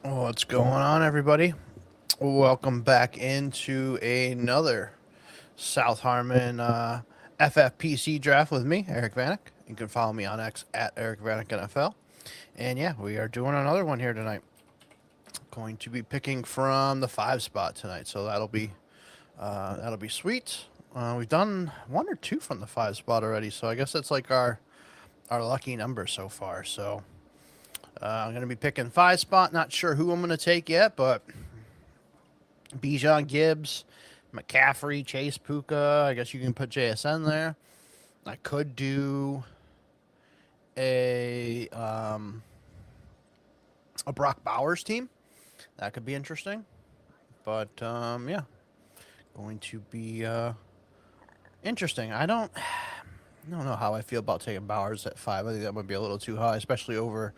What's going on, everybody? Welcome back into another South Harmon FFPC draft with me, Eric Vanek. You can follow me on X at Eric Vanek NFL. And yeah, we are doing another one here tonight. Going to be picking from the 5 spot tonight, so that'll be sweet. We've done one or two from the 5 spot already, so I guess that's like our lucky number so far. So I'm going to be picking 5 spot. Not sure who I'm going to take yet, but Bijan Gibbs, McCaffrey, Chase Puka. I guess you can put JSN there. I could do a um, a Brock Bowers team. That could be interesting. But yeah, going to be interesting. I don't know how I feel about taking Bowers at 5. I think that might be a little too high, especially over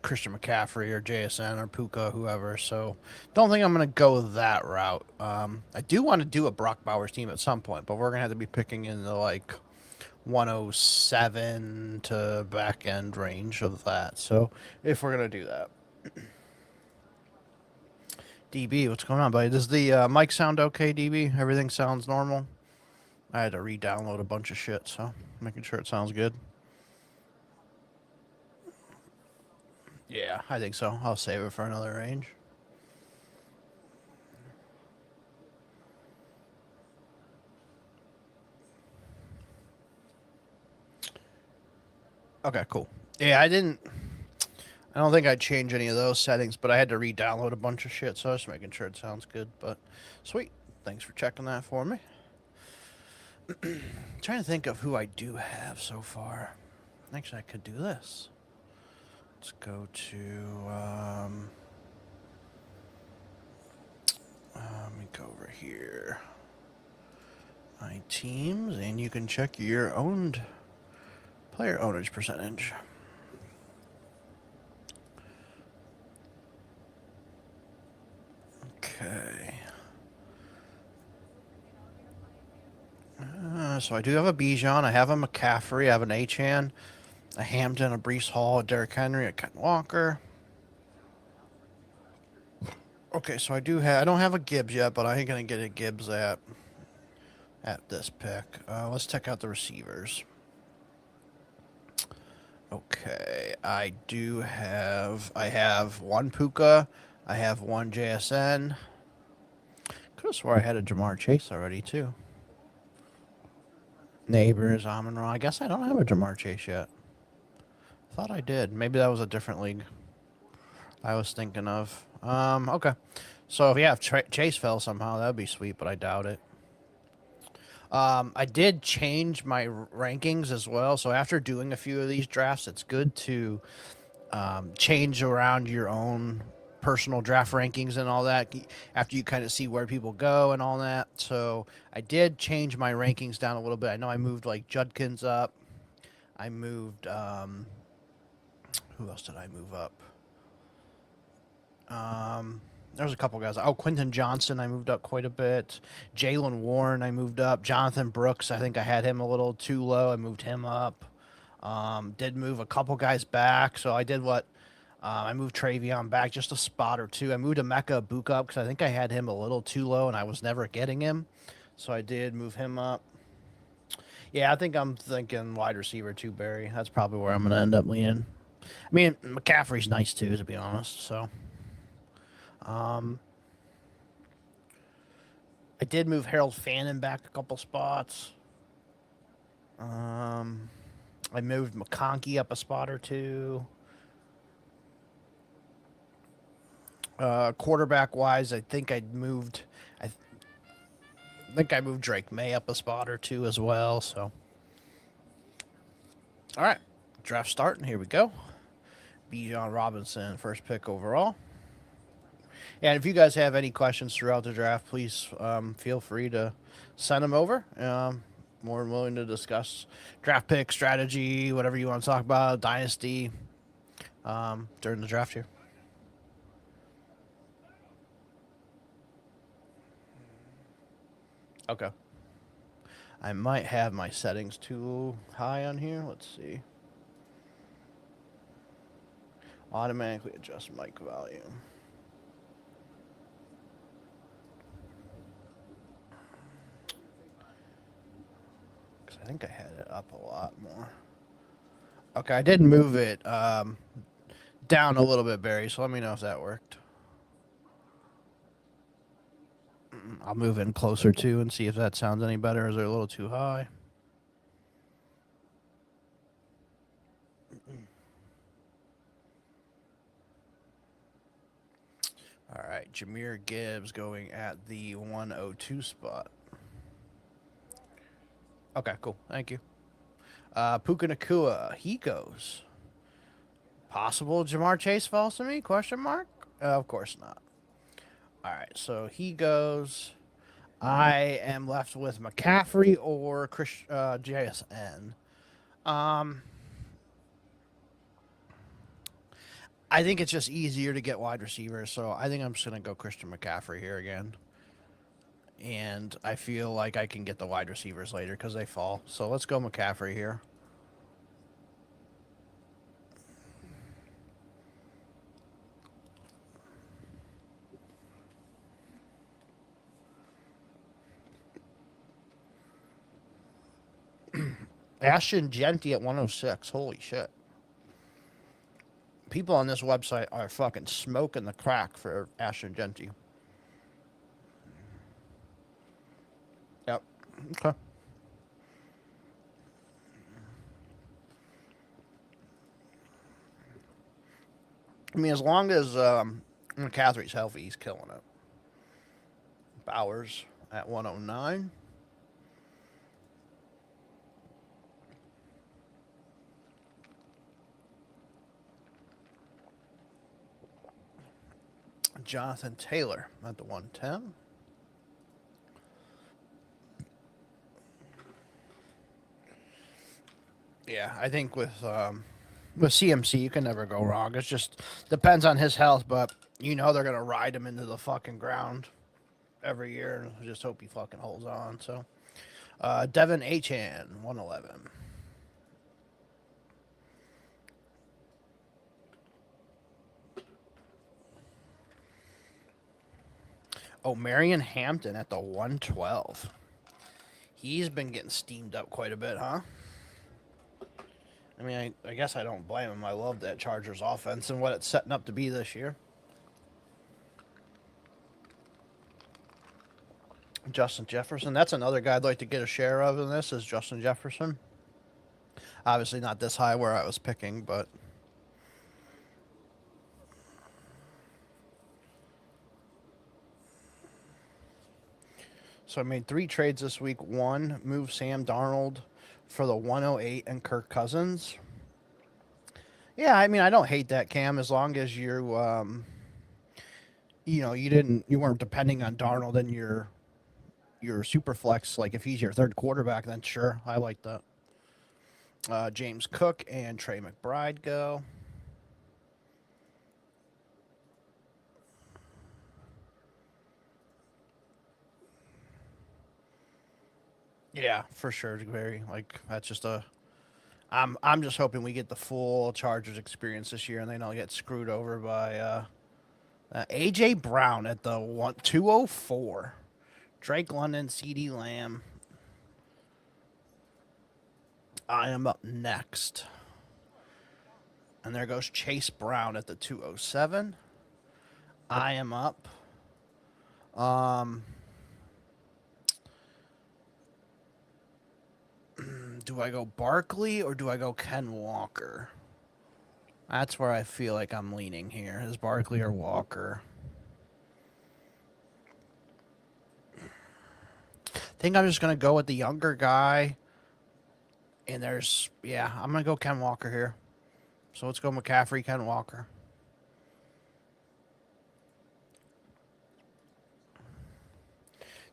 Christian McCaffrey or JSN or Puka, whoever. So don't think I'm going to go that route. I do want to do a Brock Bowers team at some point, but we're going to have to be picking in the like 107 to back end range of that. So if we're going to do that. DB, what's going on, buddy? Does the mic sound okay, DB? Everything sounds normal? I had to re-download a bunch of shit, so making sure it sounds good. Yeah, I think so. I'll save it for another range. Okay, cool. Yeah, I don't think I'd change any of those settings, but I had to re-download a bunch of shit, so I was making sure it sounds good. But sweet. Thanks for checking that for me. Trying to think of who I do have so far. Actually, I could do this. Let's go to. Let me go over here. My teams, and you can check your owned player ownage percentage. Okay. So I do have a Bijan, I have a McCaffrey, I have an Achan, a Hampton, a Brees Hall, a Derrick Henry, a Ken Walker. Okay, so I don't have a Gibbs yet, but I ain't gonna get a Gibbs at this pick. Let's check out the receivers. Okay, I have one Puka, I have one JSN. Could have swore I had a Jamar Chase already too. Neighbors, Amon Ra. I guess I don't have a Jamar Chase yet. Thought I did. Maybe that was a different league I was thinking of. Okay. So if yeah, if Chase fell somehow, that would be sweet, but I doubt it. I did change my rankings as well. So after doing a few of these drafts, it's good to change around your own personal draft rankings and all that after you kind of see where people go and all that. So I did change my rankings down a little bit. I know I moved like Judkins up. I moved who else did I move up? There was a couple guys. Oh, Quentin Johnson, I moved up quite a bit. Jalen Warren, I moved up. Jonathan Brooks, I think I had him a little too low. I moved him up. Did move a couple guys back. So I did what? I moved Travion back just a spot or two. I moved Emeka Buka up because I think I had him a little too low and I was never getting him. So I did move him up. Yeah, I think I'm thinking wide receiver too, Barry. That's probably where I'm going to end up leaning. I mean, McCaffrey's nice too, to be honest. So um, I did move Harold Fannin back a couple spots. Um, I moved McConkey up a spot or two. Quarterback wise, I think I moved Drake May up a spot or two as well. So, all right, draft starting. Here we go. Bijan Robinson, first pick overall. And if you guys have any questions throughout the draft, please feel free to send them over. More than willing to discuss draft pick strategy, whatever you want to talk about, dynasty during the draft here. Okay. I might have my settings too high on here. Let's see. Automatically adjust mic volume. Because I think I had it up a lot more. Okay, I did move it down a little bit, Barry, so let me know if that worked. I'll move in closer too and see if that sounds any better. Is it a little too high? All right, Jameer Gibbs going at the 102 spot. Okay, cool. Thank you. Puka Nakua, he goes. Possible Jamar Chase falls to me? Question mark? Of course not. All right, so he goes. I am left with McCaffrey or JSN. Um, I think it's just easier to get wide receivers, so I think I'm just gonna go Christian McCaffrey here again. And I feel like I can get the wide receivers later because they fall. So let's go McCaffrey here. Ashton Genty at 106. Holy shit. People on this website are fucking smoking the crack for Ashton Genty. Yep. Okay. I mean, as long as McCaffrey's healthy, he's killing it. Bowers at 109. Jonathan Taylor at the 110. Yeah, I think with CMC you can never go wrong. It just depends on his health, but you know they're gonna ride him into the fucking ground every year, and just hope he fucking holds on. So, Devin Achan, 111. Oh, Marion Hampton at the 112. He's been getting steamed up quite a bit, huh? I mean, I guess I don't blame him. I love that Chargers offense and what it's setting up to be this year. Justin Jefferson. That's another guy I'd like to get a share of in this is Justin Jefferson. Obviously not this high where I was picking, but so I made 3 trades this week. One, move Sam Darnold for the 108 and Kirk Cousins. Yeah, I mean I don't hate that, Cam, as long as you weren't depending on Darnold and your super flex. Like if he's your third quarterback, then sure, I like that. James Cook and Trey McBride go. Yeah, for sure, very like that's just a. I'm just hoping we get the full Chargers experience this year, and they don't get screwed over by AJ Brown at the 204. Drake London, CD Lamb. I am up next. And there goes Chase Brown at the 207. I am up. Do I go Barkley or do I go Ken Walker? That's where I feel like I'm leaning here. Is Barkley or Walker? I think I'm just going to go with the younger guy. And I'm going to go Ken Walker here. So let's go McCaffrey, Ken Walker.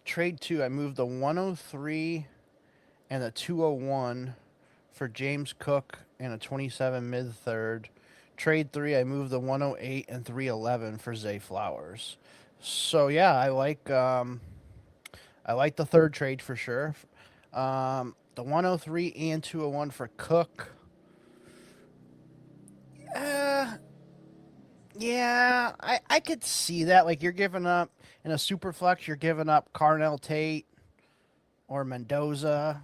Trade 2, I moved the 103 and a 201 for James Cook and a 27 mid third. Trade 3, I moved the 108 and 311 for Zay Flowers. So yeah, I like the third trade for sure. The 103 and 201 for Cook. Yeah, I could see that. Like you're giving up in a super flex, you're giving up Carnell Tate or Mendoza.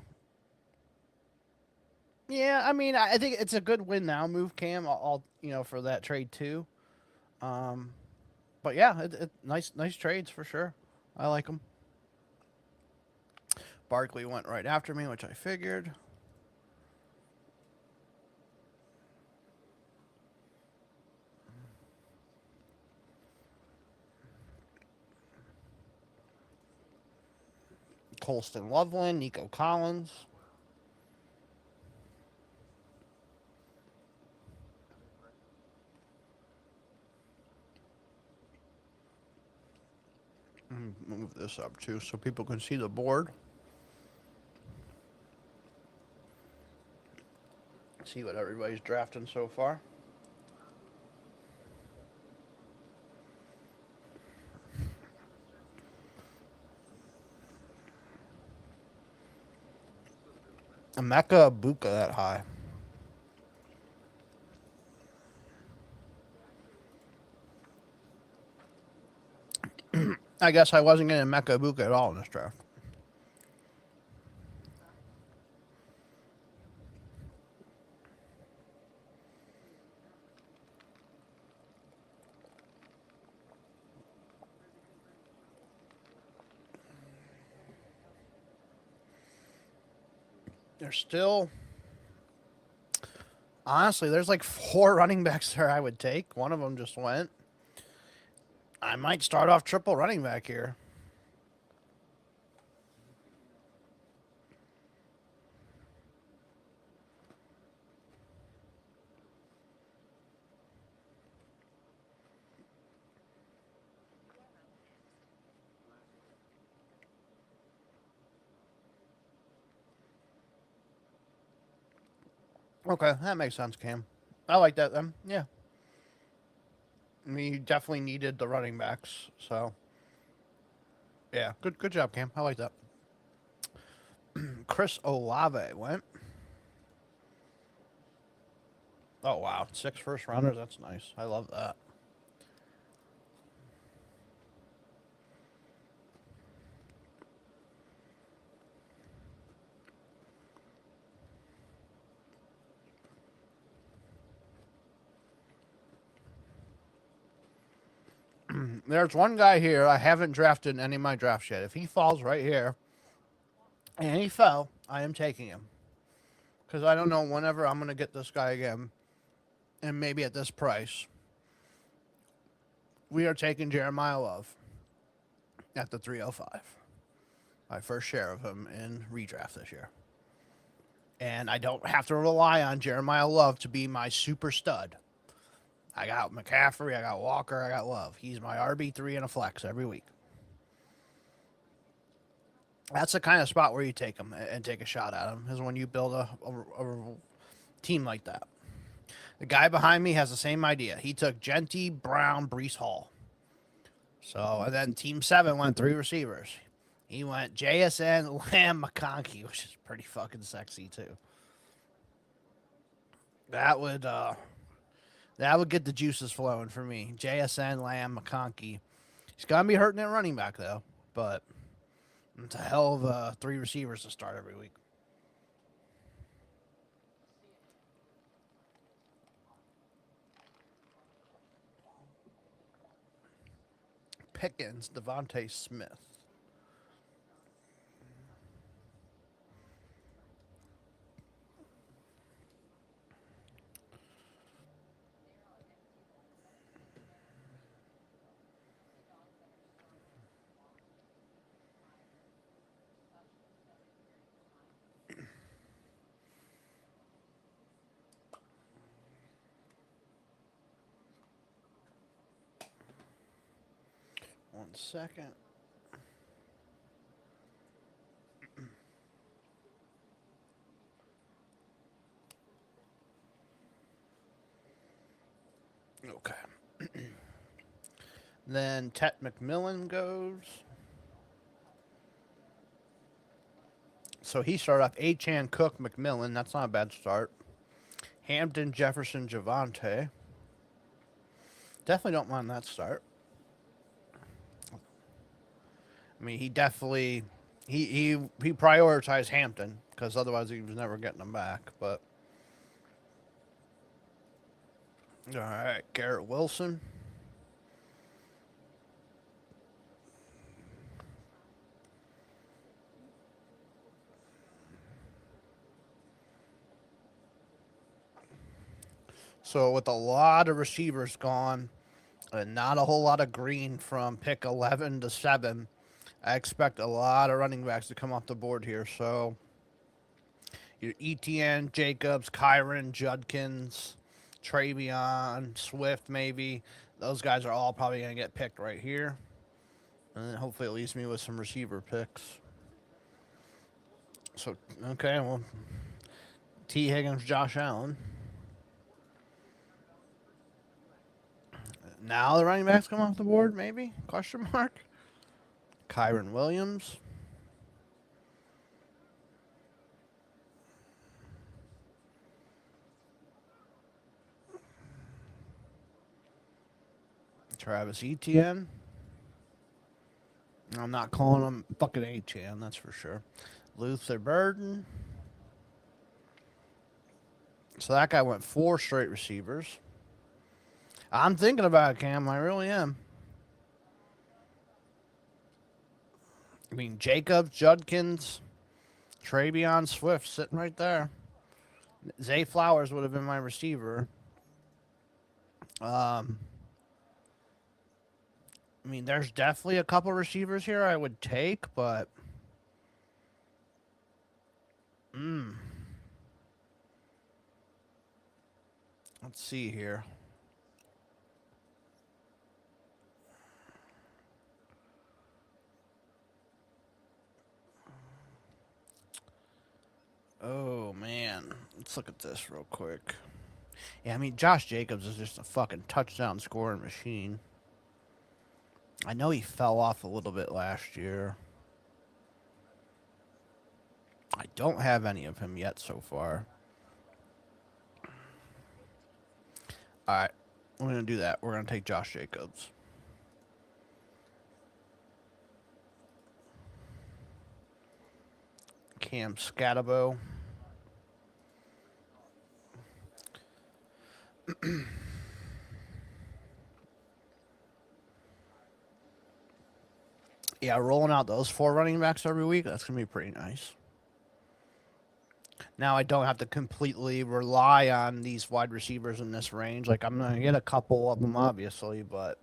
Yeah, I mean, I think it's a good win now. Move Cam, all for that trade too. Um, but yeah, nice trades for sure. I like them. Barkley went right after me, which I figured. Colston Loveland, Nico Collins. Move this up too so people can see the board. See what everybody's drafting so far. Emeka Buka that high. I guess I wasn't getting Emeka Buka at all in this draft. There's still, honestly, there's like four running backs there I would take. One of them just went. I might start off triple running back here. Okay, that makes sense, Cam. I like that then. Yeah. I mean, you definitely needed the running backs, so yeah, good job, Cam. I like that. Chris Olave went. Oh wow, 6 first rounders. That's nice. I love that. There's one guy here I haven't drafted in any of my drafts yet. If he falls right here, and he fell, I am taking him because I don't know whenever I'm gonna get this guy again, and maybe at this price. We are taking Jeremiah Love at the 305. My first share of him in redraft this year. And I don't have to rely on Jeremiah Love to be my super stud. I got McCaffrey, I got Walker, I got Love. He's my RB3 and a flex every week. That's the kind of spot where you take him and take a shot at him, is when you build a team like that. The guy behind me has the same idea. He took Genty, Brown, Brees Hall. So, and then Team 7 went 3 receivers. He went JSN, Lamb, McConkey, which is pretty fucking sexy too. That would get the juices flowing for me. JSN, Lamb, McConkey. He's gonna be hurting at running back though, but it's a hell of 3 receivers to start every week. Pickens, Devontae Smith. One second. Okay. Then Tet McMillan goes. So he started off Achan, Cook, McMillan. That's not a bad start. Hampton, Jefferson, Javante. Definitely don't mind that start. I mean, he definitely he prioritized Hampton because otherwise he was never getting him back. But all right, Garrett Wilson. So with a lot of receivers gone and not a whole lot of green from pick 11 to 7, I expect a lot of running backs to come off the board here. So your ETN, Jacobs, Kyron, Judkins, Travion, Swift, maybe. Those guys are all probably going to get picked right here. And then hopefully it leaves me with some receiver picks. So, okay, well, T. Higgins, Josh Allen. Now the running backs come off the board, maybe? Question mark. Kyron Williams. Travis Etienne. I'm not calling him fucking Etienne, that's for sure. Luther Burden. So that guy went 4 straight receivers. I'm thinking about it, Cam. I really am. I mean, Jacobs, Judkins, Travion, Swift sitting right there. Zay Flowers would have been my receiver. Um, I mean, there's definitely a couple receivers here I would take, but let's see here. Oh man, let's look at this real quick. Yeah, I mean, Josh Jacobs is just a fucking touchdown scoring machine. I know he fell off a little bit last year. I don't have any of him yet so far. All right, we're going to do that. We're going to take Josh Jacobs. Cam Scatabo. Yeah, rolling out those 4 running backs every week, that's going to be pretty nice. Now I don't have to completely rely on these wide receivers in this range. Like, I'm going to get a couple of them, obviously, but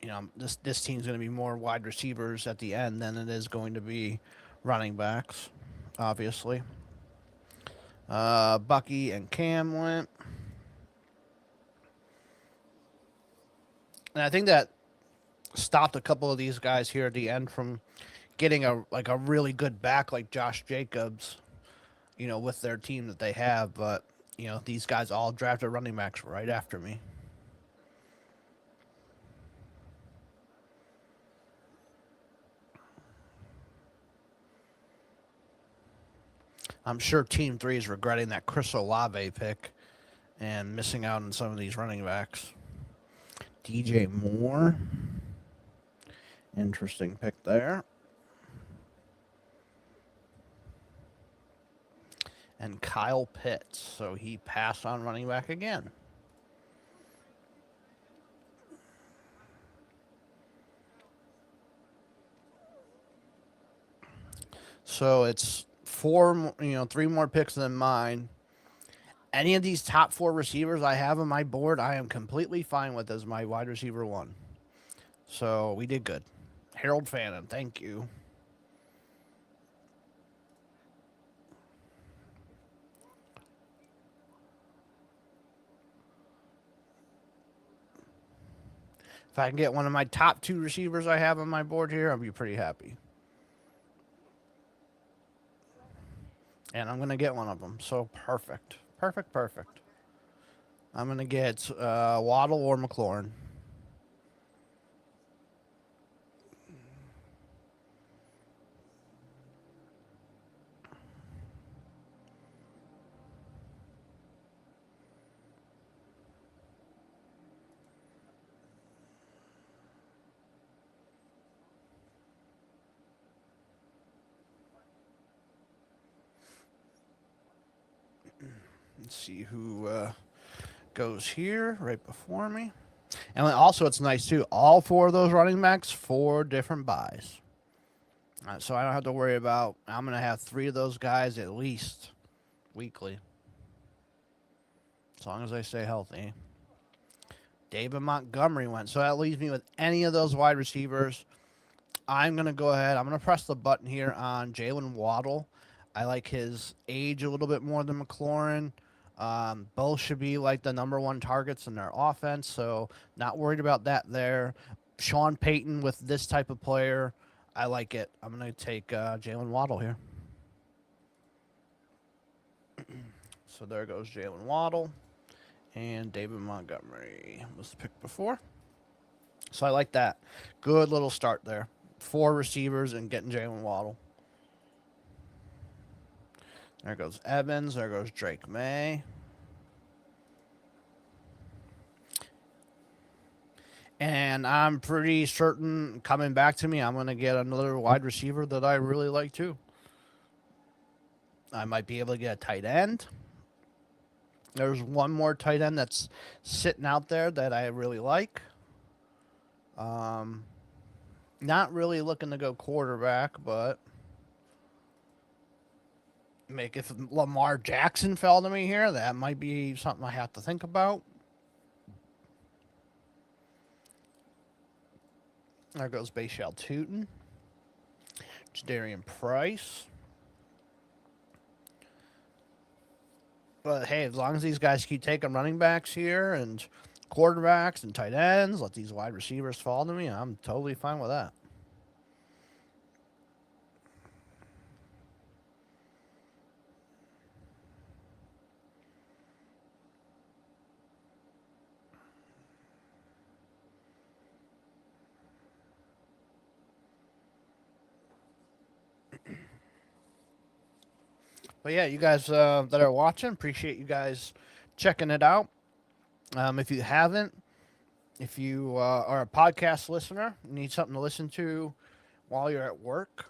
you know, this team's going to be more wide receivers at the end than it is going to be running backs, obviously. Bucky and Cam went. And I think that stopped a couple of these guys here at the end from getting a really good back like Josh Jacobs, you know, with their team that they have. But, you know, these guys all drafted running backs right after me. I'm sure Team 3 is regretting that Chris Olave pick and missing out on some of these running backs. DJ Moore. Interesting pick there. And Kyle Pitts. So he passed on running back again. So it's 3 more picks than mine. Any of these top 4 receivers I have on my board, I am completely fine with as my wide receiver 1. So we did good. Harold Fannin, thank you. If I can get one of my top 2 receivers I have on my board here, I'll be pretty happy. And I'm going to get one of them. So perfect. Perfect, perfect. I'm going to get Waddle or McLaurin. Let's see who goes here right before me. And also, it's nice too. All four of those running backs, 4 different buys. So I don't have to worry about. I'm gonna have 3 of those guys at least weekly, as long as they stay healthy. David Montgomery went. So that leaves me with any of those wide receivers. I'm going to go ahead. I'm going to press the button here on Jalen Waddle. I like his age a little bit more than McLaurin. Both should be like the #1 targets in their offense, so not worried about that there. Sean Payton with this type of player, I like it. I'm going to take Jalen Waddle here. So there goes Jalen Waddle. And David Montgomery was picked before. So I like that. Good little start there. 4 receivers and getting Jalen Waddle. There goes Evans. There goes Drake May. And I'm pretty certain coming back to me, I'm going to get another wide receiver that I really like too. I might be able to get a tight end. There's one more tight end that's sitting out there that I really like. Not really looking to go quarterback, but if Lamar Jackson fell to me here, that might be something I have to think about. There goes Bashal Tootin. Jadarian Price. But hey, as long as these guys keep taking running backs here and quarterbacks and tight ends, let these wide receivers fall to me, I'm totally fine with that. But yeah, you guys that are watching, appreciate you guys checking it out. If you haven't, if you are a podcast listener, need something to listen to while you're at work,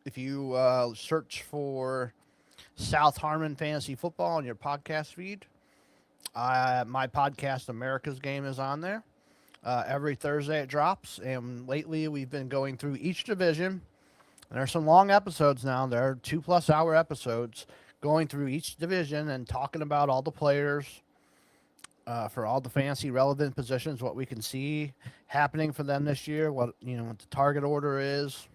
if you search for South Harmon Fantasy Football on your podcast feed, my podcast, America's Game, is on there. Every Thursday it drops, and lately we've been going through each division. And there's some long episodes now. There are 2+ hour episodes going through each division and talking about all the players for all the fantasy relevant positions, what we can see happening for them this year, what what the target order is.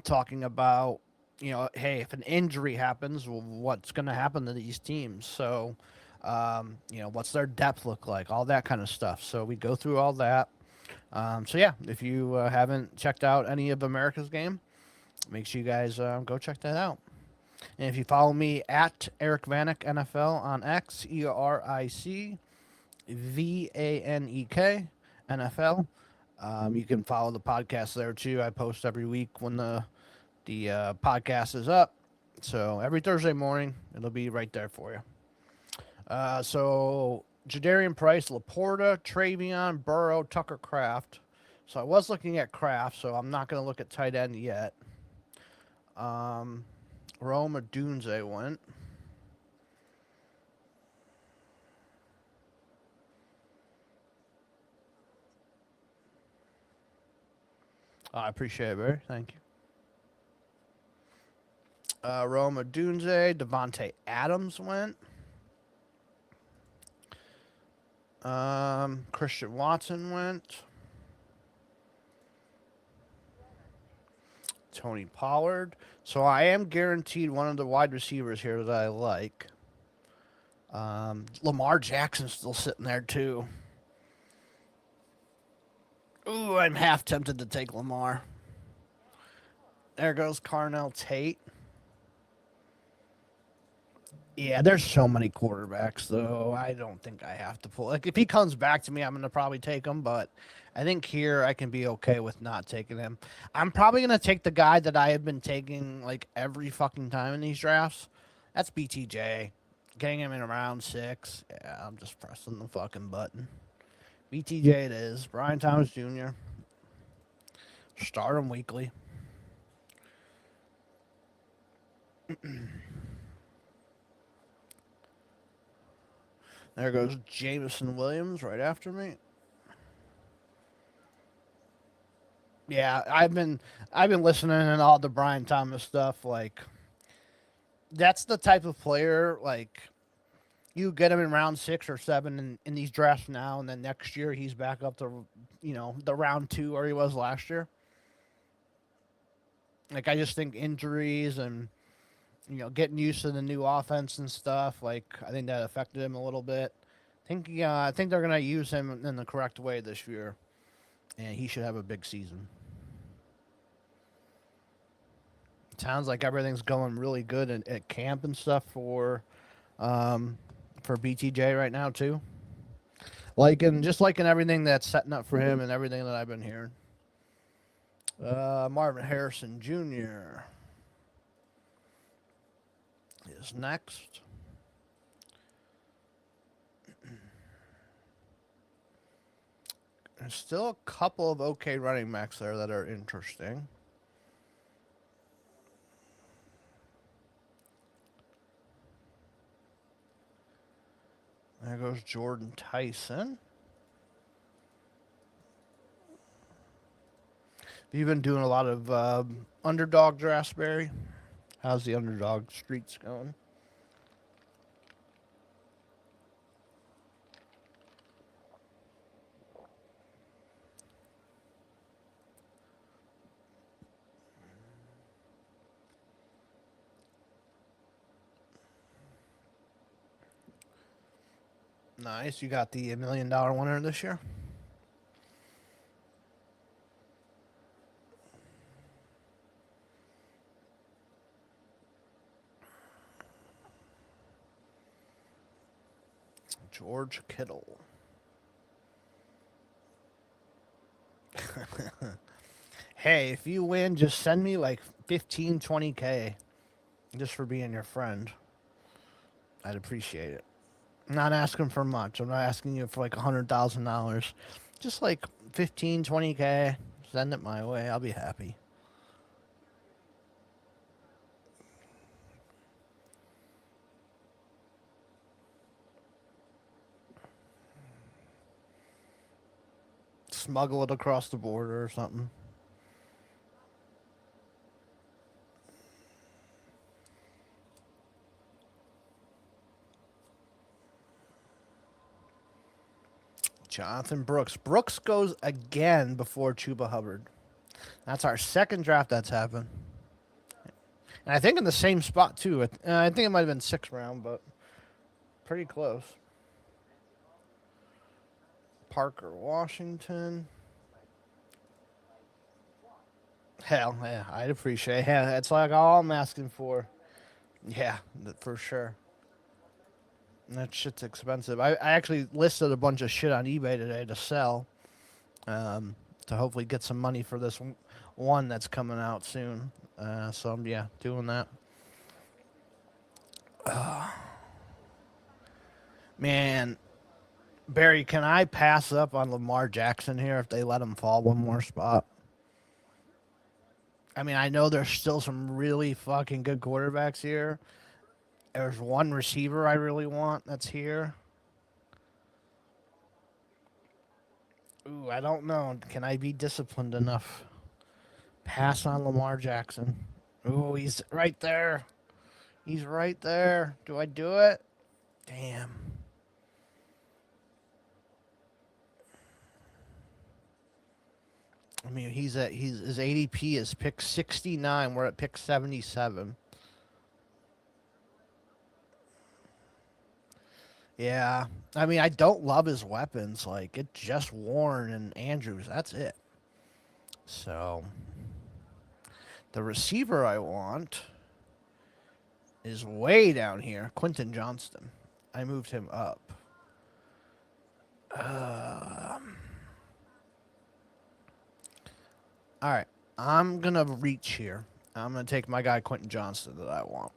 Talking about hey, if an injury happens, what's going to happen to these teams? So, what's their depth look like? All that kind of stuff. So we go through all that. So yeah, if you haven't checked out any of America's Game, make sure you guys go check that out. And if you follow me at Eric Vanek NFL on X, ERICVANEK NFL, you can follow the podcast there too. I post every week when the podcast is up. So every Thursday morning, it'll be right there for you. So Jadarian Price, Laporta, Travion, Burrow, Tucker Kraft. So I was looking at Kraft, so I'm not going to look at tight end yet. Rome Odunze went. I appreciate it, Barry. Thank you. Rome Odunze, Devontae Adams went. Christian Watson went. Tony Pollard. So I am guaranteed one of the wide receivers here that I like. Lamar Jackson's still sitting there too. Ooh, I'm half tempted to take Lamar. There goes Carnell Tate. Yeah, there's so many quarterbacks, though. I don't think I have to pull. Like, if he comes back to me, I'm going to probably take him, but I think here I can be okay with not taking him. I'm probably going to take the guy that I have been taking, like, every fucking time in these drafts. That's BTJ. Getting him in round 6. Yeah, I'm just pressing the fucking button. BTJ it is. Brian Thomas Jr. Start him weekly. There goes Jameson Williams right after me. Yeah, I've been listening to all the Brian Thomas stuff. Like that's the type of player like you get him in round 6 or 7 in these drafts now, and then next year he's back up to the round 2 where he was last year. Like I just think injuries and getting used to the new offense and stuff. Like I think that affected him a little bit. I think they're gonna use him in the correct way this year, and he should have a big season. It sounds like everything's going really good at camp and stuff um, for BTJ right now too. Just liking everything that's setting up for him and everything that I've been hearing. Marvin Harrison Jr. is next. There's still a couple of okay running backs there that are interesting. There goes Jordan Tyson. You've been doing a lot of underdog drafts, Barry. How's the underdog streets going? Nice. You got the $1 million winner this year? George Kittle. Hey, if you win, just send me like 15, 20K just for being your friend. I'd appreciate it. I'm not asking for much. I'm not asking you for like $100,000. Just like 15, 20K. Send it my way. I'll be happy. Smuggle it across the border or something. Jonathan Brooks. Brooks goes again before Chuba Hubbard. That's our second draft that's happened. And I think in the same spot, too. I think it might have been 6th round, but pretty close. Parker Washington. Hell, yeah, I'd appreciate it. Yeah, that's like all I'm asking for. Yeah, for sure. That shit's expensive. I actually listed a bunch of shit on eBay today to sell, to hopefully get some money for this one that's coming out soon. So yeah, doing that. Man, Barry, can I pass up on Lamar Jackson here if they let him fall one more spot? I mean, I know there's still some really fucking good quarterbacks here. There's one receiver I really want that's here. Ooh, I don't know. Can I be disciplined enough? Pass on Lamar Jackson. Ooh, he's right there. He's right there. Do I do it? Damn. I mean, his ADP is pick 69. We're at pick 77. Yeah. I mean, I don't love his weapons. Like, it's just Warren and Andrews. That's it. So, the receiver I want is way down here. Quentin Johnston. I moved him up. All right. I'm going to reach here. I'm going to take my guy Quentin Johnston that I want.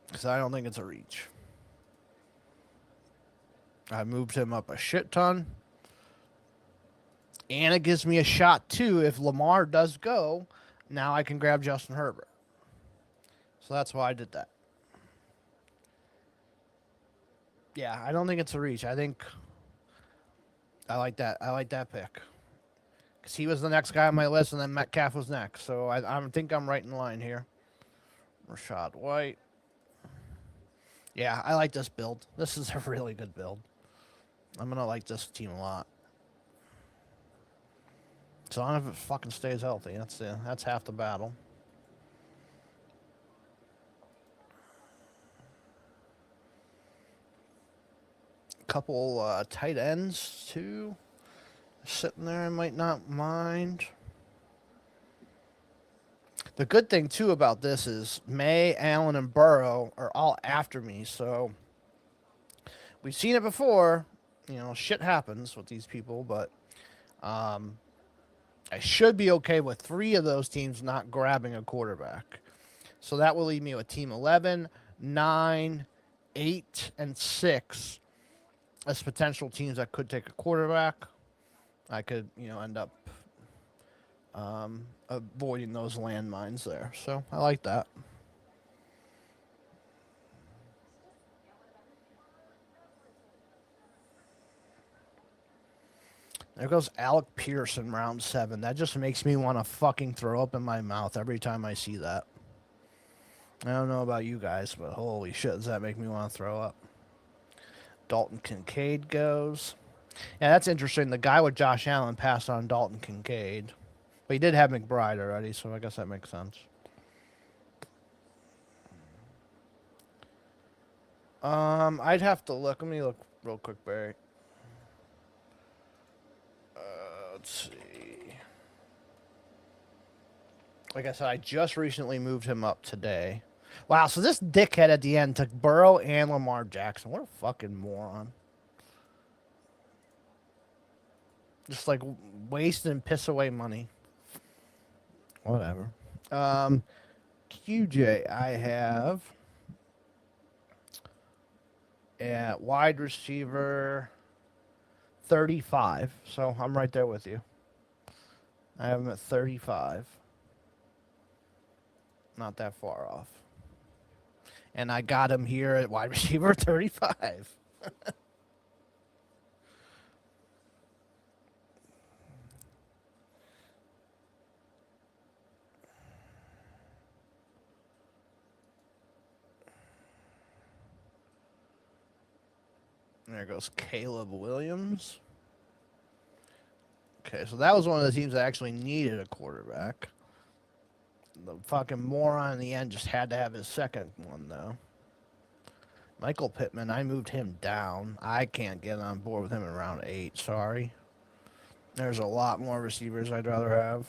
Because I don't think it's a reach. I moved him up a shit ton. And it gives me a shot, too, if Lamar does go. Now I can grab Justin Herbert. So that's why I did that. Yeah, I don't think it's a reach. I think I like that. I like that pick. Because he was the next guy on my list, and then Metcalf was next. So I think I'm right in line here. Rashad White. Yeah, I like this build. This is a really good build. I'm going to like this team a lot. So long as it fucking stays healthy. That's half the battle. Couple tight ends, too. Sitting there, I might not mind. The good thing, too, about this is May, Allen, and Burrow are all after me. So we've seen it before. You know, shit happens with these people, but I should be okay with 3 of those teams not grabbing a quarterback. So that will leave me with team 11, 9, 8, and 6 as potential teams that could take a quarterback. I could, end up avoiding those landmines there. So I like that. There goes Alec Pierce in round 7. That just makes me want to fucking throw up in my mouth every time I see that. I don't know about you guys, but holy shit, does that make me want to throw up? Dalton Kincaid goes. Yeah, that's interesting. The guy with Josh Allen passed on Dalton Kincaid. But he did have McBride already, so I guess that makes sense. I'd have to look. Let me look real quick, Barry. Let's see. Like I said, I just recently moved him up today. Wow, so this dickhead at the end took Burrow and Lamar Jackson. What a fucking moron. Just like waste and piss away money. Whatever. QJ, I have at wide receiver 35. So I'm right there with you. I have him at 35. Not that far off. And I got him here at wide receiver 35. There goes Caleb Williams. Okay, so that was one of the teams that actually needed a quarterback. The fucking moron in the end just had to have his second one, though. Michael Pittman, I moved him down. I can't get on board with him in round 8. Sorry. There's a lot more receivers I'd rather have.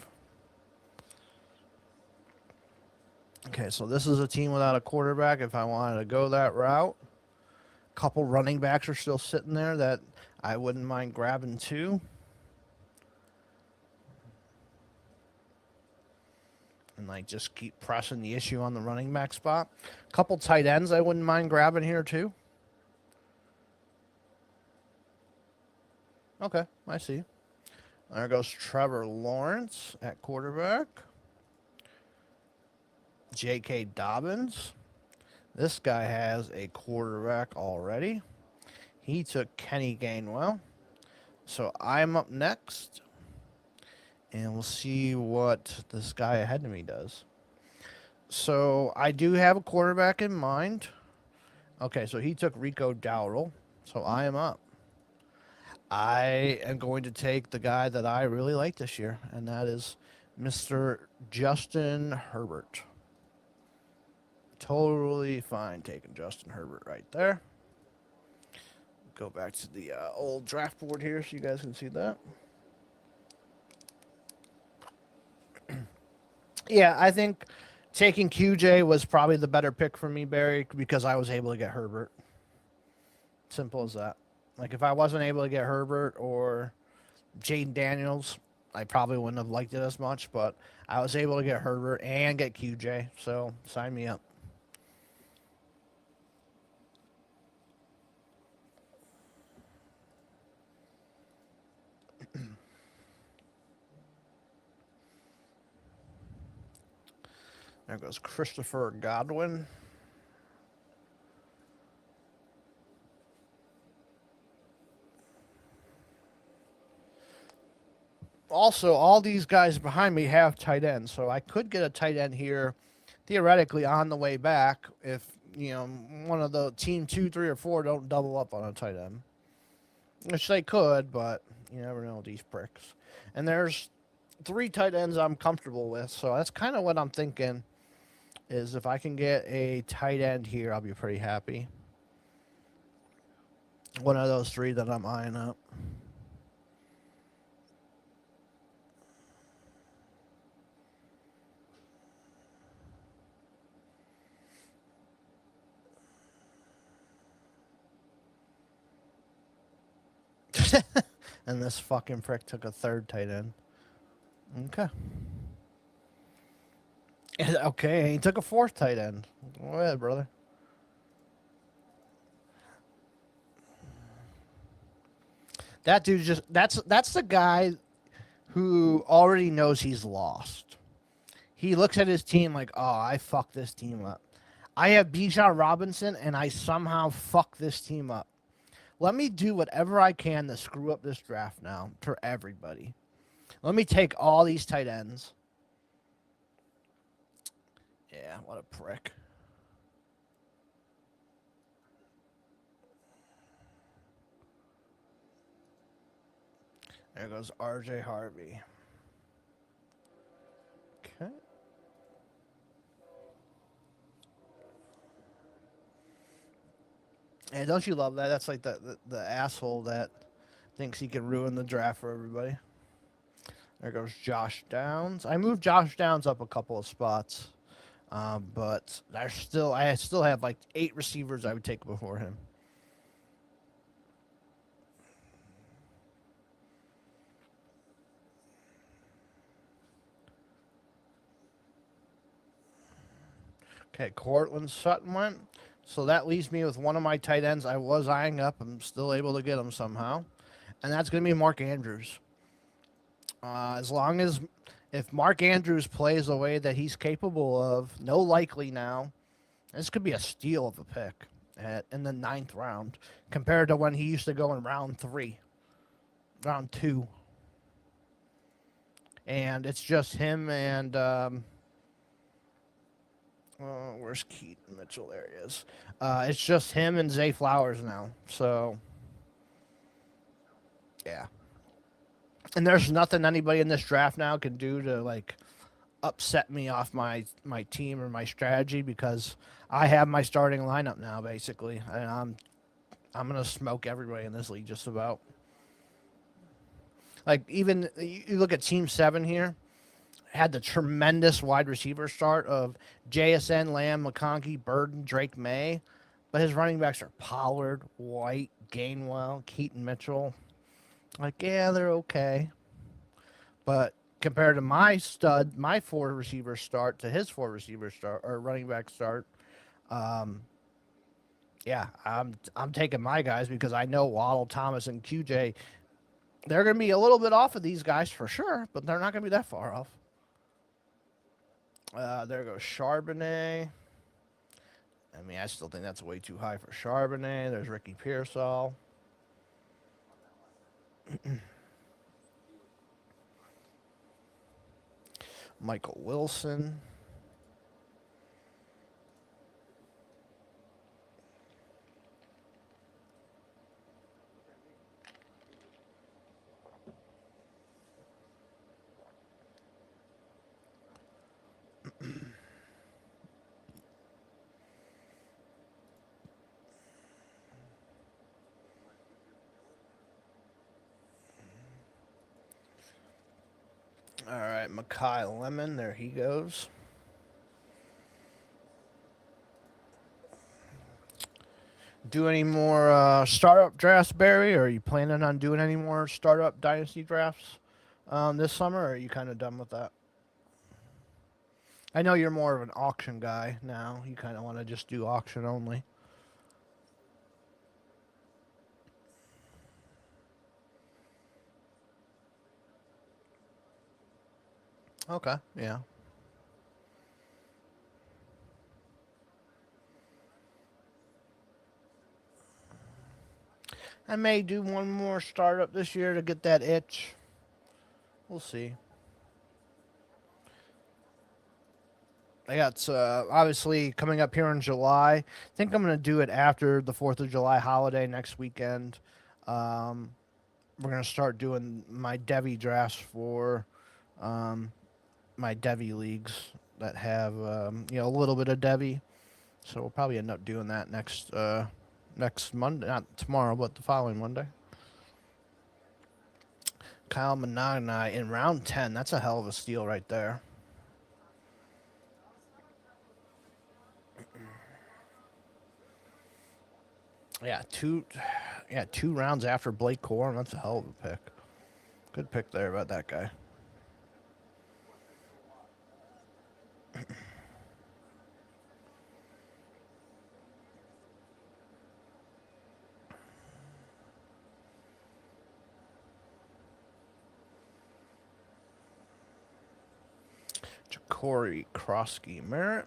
Okay, so this is a team without a quarterback if I wanted to go that route. Couple running backs are still sitting there that I wouldn't mind grabbing too. And like just keep pressing the issue on the running back spot. Couple tight ends I wouldn't mind grabbing here too. Okay, I see. There goes Trevor Lawrence at quarterback. J.K. Dobbins. This guy has a quarterback already. He took Kenny Gainwell. So I'm up next. And we'll see what this guy ahead of me does. So I do have a quarterback in mind. Okay, so he took Rico Dowdle. So I am up. I am going to take the guy that I really like this year, and that is Mr. Justin Herbert. Totally fine taking Justin Herbert right there. Go back to the old draft board here so you guys can see that. Yeah, I think taking QJ was probably the better pick for me, Barry, because I was able to get Herbert. Simple as that. Like, if I wasn't able to get Herbert or Jaden Daniels, I probably wouldn't have liked it as much, but I was able to get Herbert and get QJ, so sign me up. There goes Christopher Godwin. Also, all these guys behind me have tight ends, so I could get a tight end here, theoretically on the way back if one of the team 2, 3, or 4 don't double up on a tight end, which they could, but you never know with these pricks. And there's 3 tight ends I'm comfortable with, so that's kind of what I'm thinking. Is if I can get a tight end here, I'll be pretty happy. One of those 3 that I'm eyeing up. And this fucking prick took a 3rd tight end. Okay. Okay, he took a 4th tight end. Go ahead, brother. That dude that's the guy who already knows he's lost. He looks at his team like, oh, I fucked this team up. I have Bijan Robinson and I somehow fuck this team up. Let me do whatever I can to screw up this draft now for everybody. Let me take all these tight ends. Yeah, what a prick. There goes RJ Harvey. Okay. And don't you love that? That's like the asshole that thinks he can ruin the draft for everybody. There goes Josh Downs. I moved Josh Downs up a couple of spots, but I still have like 8 receivers I would take before him. Okay, Cortland Sutton went. So that leaves me with one of my tight ends I was eyeing up. I'm still able to get him somehow. And that's going to be Mark Andrews. As long as if Mark Andrews plays the way that he's capable of, no likely now, this could be a steal of a pick in the 9th round compared to when he used to go in round 3, round 2. And it's just him and where's Keaton Mitchell? There he is. It's just him and Zay Flowers now. So, yeah. And there's nothing anybody in this draft now can do to like upset me off my team or my strategy because I have my starting lineup now basically, and I'm gonna smoke everybody in this league just about. Like even you look at Team 7 here, had the tremendous wide receiver start of JSN, Lamb, McConkey, Burden, Drake May, but his running backs are Pollard, White, Gainwell, Keaton Mitchell. Like, yeah, they're okay. But compared to my 4 receiver start to his 4 receiver start or running back start, um, yeah, I'm taking my guys because I know Waddle, Thomas, and QJ. They're going to be a little bit off of these guys for sure, but they're not going to be that far off. There goes Charbonnet. I mean, I still think that's way too high for Charbonnet. There's Ricky Pearsall. Michael Wilson. All right, Makai Lemon. There he goes. Do any more startup drafts, Barry? Or are you planning on doing any more startup dynasty drafts this summer? Or are you kind of done with that? I know you're more of an auction guy now. You kind of want to just do auction only. Okay, yeah. I may do one more startup this year to get that itch. We'll see. I got obviously coming up here in July. I think I'm going to do it after the 4th of July holiday next weekend. Um, we're going to start doing my Devi drafts for um, my Devi leagues that have a little bit of Devi. So we'll probably end up doing that next Monday, not tomorrow, but the following Monday. Kyle Managnai in round 10. That's a hell of a steal right there. Yeah, two rounds after Blake Corum. That's a hell of a pick. Good pick there about that guy. Corey Krosky Merritt.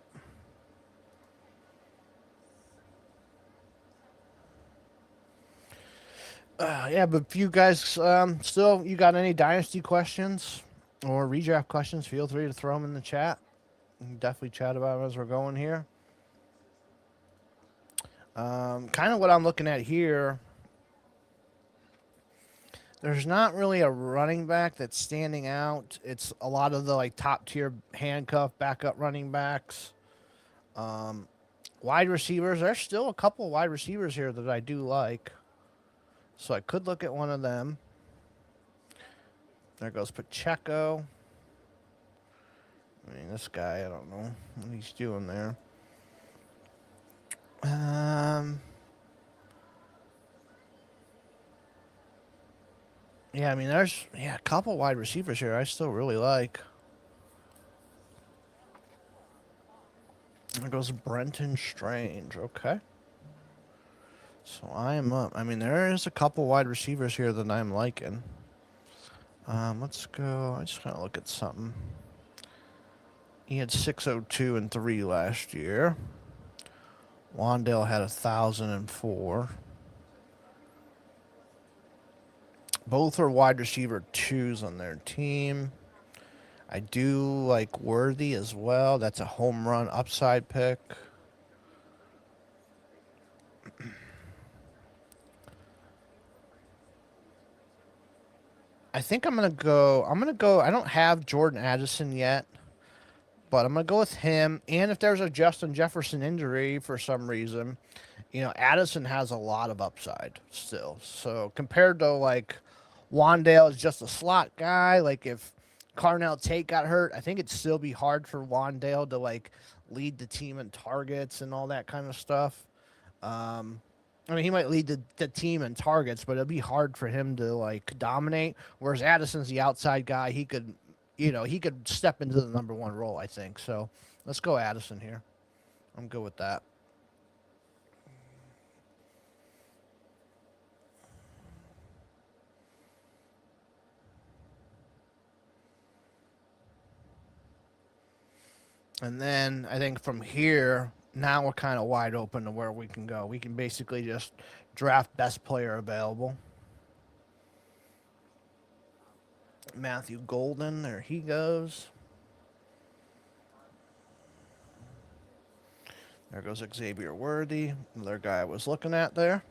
Yeah, but if you guys still you got any dynasty questions or redraft questions, feel free to throw them in the chat. We can definitely chat about them as we're going here. Kind of what I'm looking at here. There's not really a running back that's standing out. It's a lot of the like top tier handcuff backup running backs. Wide receivers. There's still a couple wide receivers here that I do like. So I could look at one of them. There goes Pacheco. I mean, this guy, I don't know what he's doing there. Yeah, I mean, there's a couple wide receivers here I still really like. There goes Brenton Strange. Okay. So I am up. I mean, there is a couple wide receivers here that I'm liking. Let's go. I just gotta look at something. He had 602 and 3 last year. Wandale had 1,004. Both are wide receiver 2s on their team. I do like Worthy as well. That's a home run upside pick. I think I'm gonna go. I don't have Jordan Addison yet, but I'm gonna go with him. And if there's a Justin Jefferson injury for some reason, Addison has a lot of upside still. So compared to like Wandale is just a slot guy. Like if Carnell Tate got hurt, I think it'd still be hard for Wandale to like lead the team in targets and all that kind of stuff. I mean, he might lead the team in targets, but it'll be hard for him to like dominate. Whereas Addison's the outside guy; he could step into the number one role. I think so. Let's go Addison here. I'm good with that. And then I think from here, now we're kind of wide open to where we can go. We can basically just draft best player available. Matthew Golden, there he goes. There goes Xavier Worthy, another guy I was looking at there.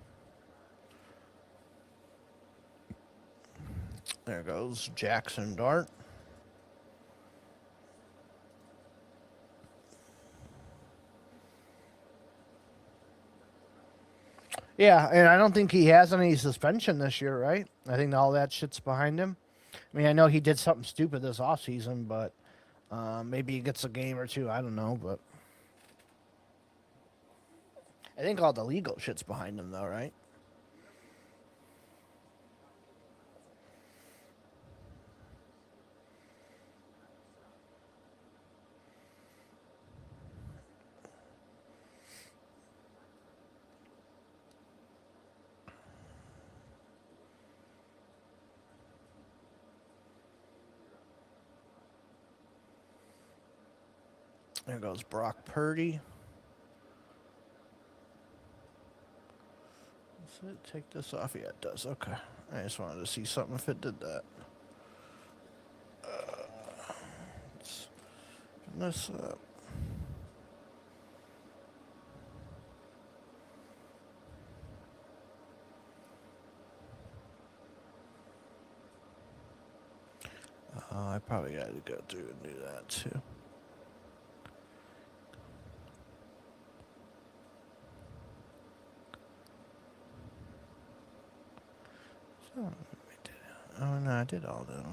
There goes Jackson Dart. Yeah, and I don't think he has any suspension this year, right? I think all that shit's behind him. I mean, I know he did something stupid this offseason, but maybe he gets a game or two. I don't know, but I think all the legal shit's behind him, though, right? There goes Brock Purdy. Does it take this off? Yeah, it does. Okay. I just wanted to see something if it did that. This. I probably got to go through and do that too. So, oh no, I did all that.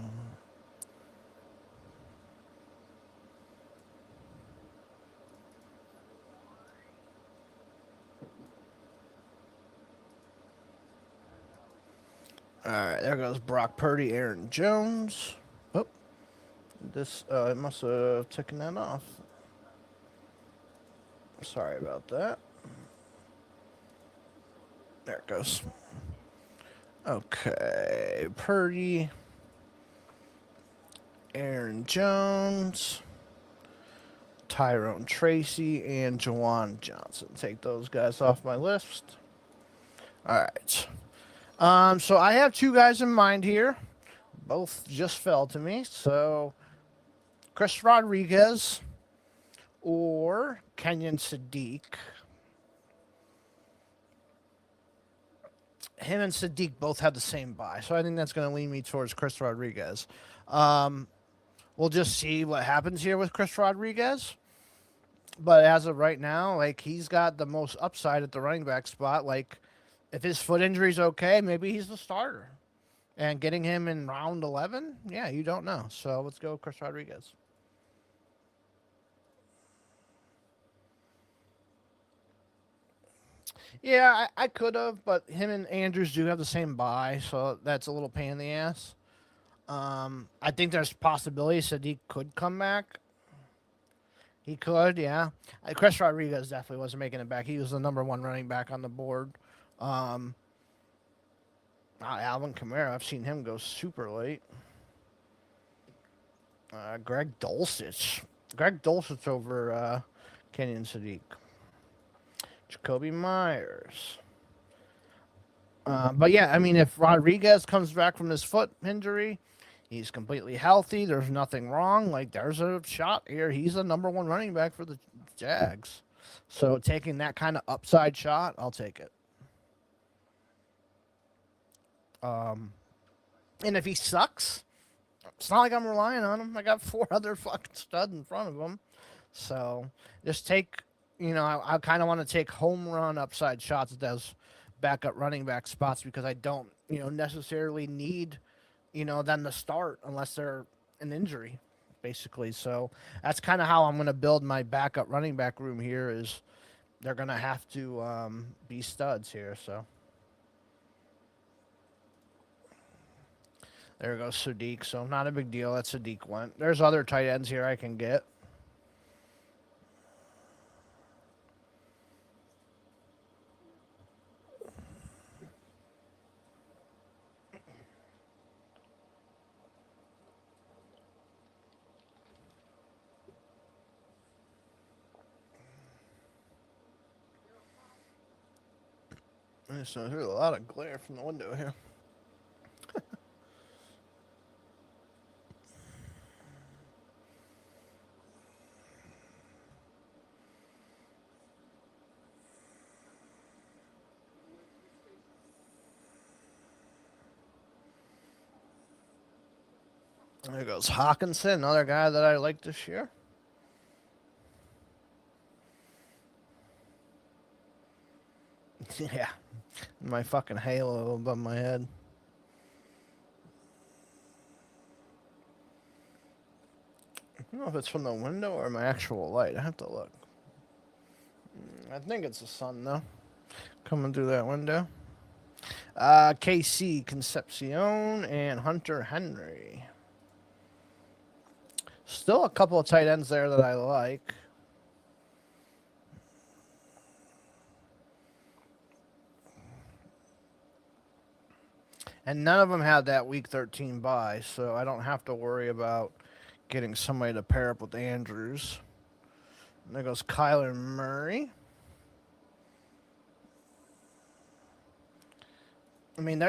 All right, there goes Brock Purdy, Aaron Jones. Oh, this it must have taken that off. Sorry about that. There it goes. Okay, Purdy, Aaron Jones, Tyrone Tracy, and Jawan Johnson. Take those guys off my list. All right. So I have two guys in mind here. Both just fell to me. So Chris Rodriguez or Kenyon Sadiq. Him and Sadiq both have the same buy, so I think that's going to lean me towards Chris Rodriguez. We'll just see what happens here with Chris Rodriguez. But as of right now, like, he's got the most upside at the running back spot. Like, if his foot injury's okay, maybe he's the starter. And getting him in round 11, yeah, you don't know. So let's go with Chris Rodriguez. Yeah, I could have, but him and Andrews do have the same buy, so that's a little pain in the ass. I think there's possibilities Sadiq could come back. He could, yeah. Chris Rodriguez definitely wasn't making it back. He was the number one running back on the board. Alvin Kamara, I've seen him go super late. Greg Dulcich. Greg Dulcich over Kenyon Sadiq. Jacoby Myers. But yeah, I mean, if Rodriguez comes back from his foot injury, he's completely healthy. There's nothing wrong. Like, there's a shot here. He's the number one running back for the Jags. So taking that kind of upside shot, I'll take it. And if he sucks, it's not like I'm relying on him. I got four other fucking studs in front of him. So just take, I kind of want to take home run upside shots at those backup running back spots because I don't, necessarily need, them to start unless they're an injury, basically. So that's kind of how I'm going to build my backup running back room here is they're going to have to be studs here. So there goes Sadiq. So not a big deal that Sadiq went. There's other tight ends here I can get. So there's a lot of glare from the window here. There goes Hawkinson, another guy that I like this year. Yeah, my fucking halo above my head. I don't know if it's from the window or my actual light. I have to look. I think it's the sun, though. Coming through that window. KC Concepcion and Hunter Henry. Still a couple of tight ends there that I like. And none of them had that week 13 bye, so I don't have to worry about getting somebody to pair up with Andrews. And there goes Kyler Murray. I mean,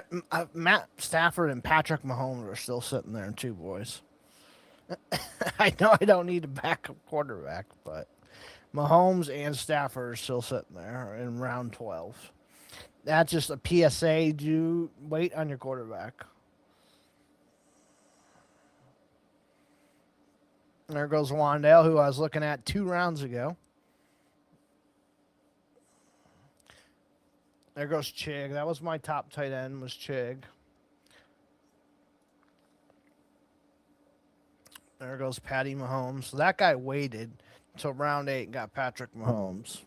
Matt Stafford and Patrick Mahomes are still sitting there, too, boys. I know I don't need a backup quarterback, but Mahomes and Stafford are still sitting there in round 12. That's just a PSA. Do wait on your quarterback. There goes Wandale, who I was looking at 2 rounds ago. There goes Chig. That was my top tight end, was Chig. There goes Patty Mahomes. So that guy waited until round 8 and got Patrick Mahomes.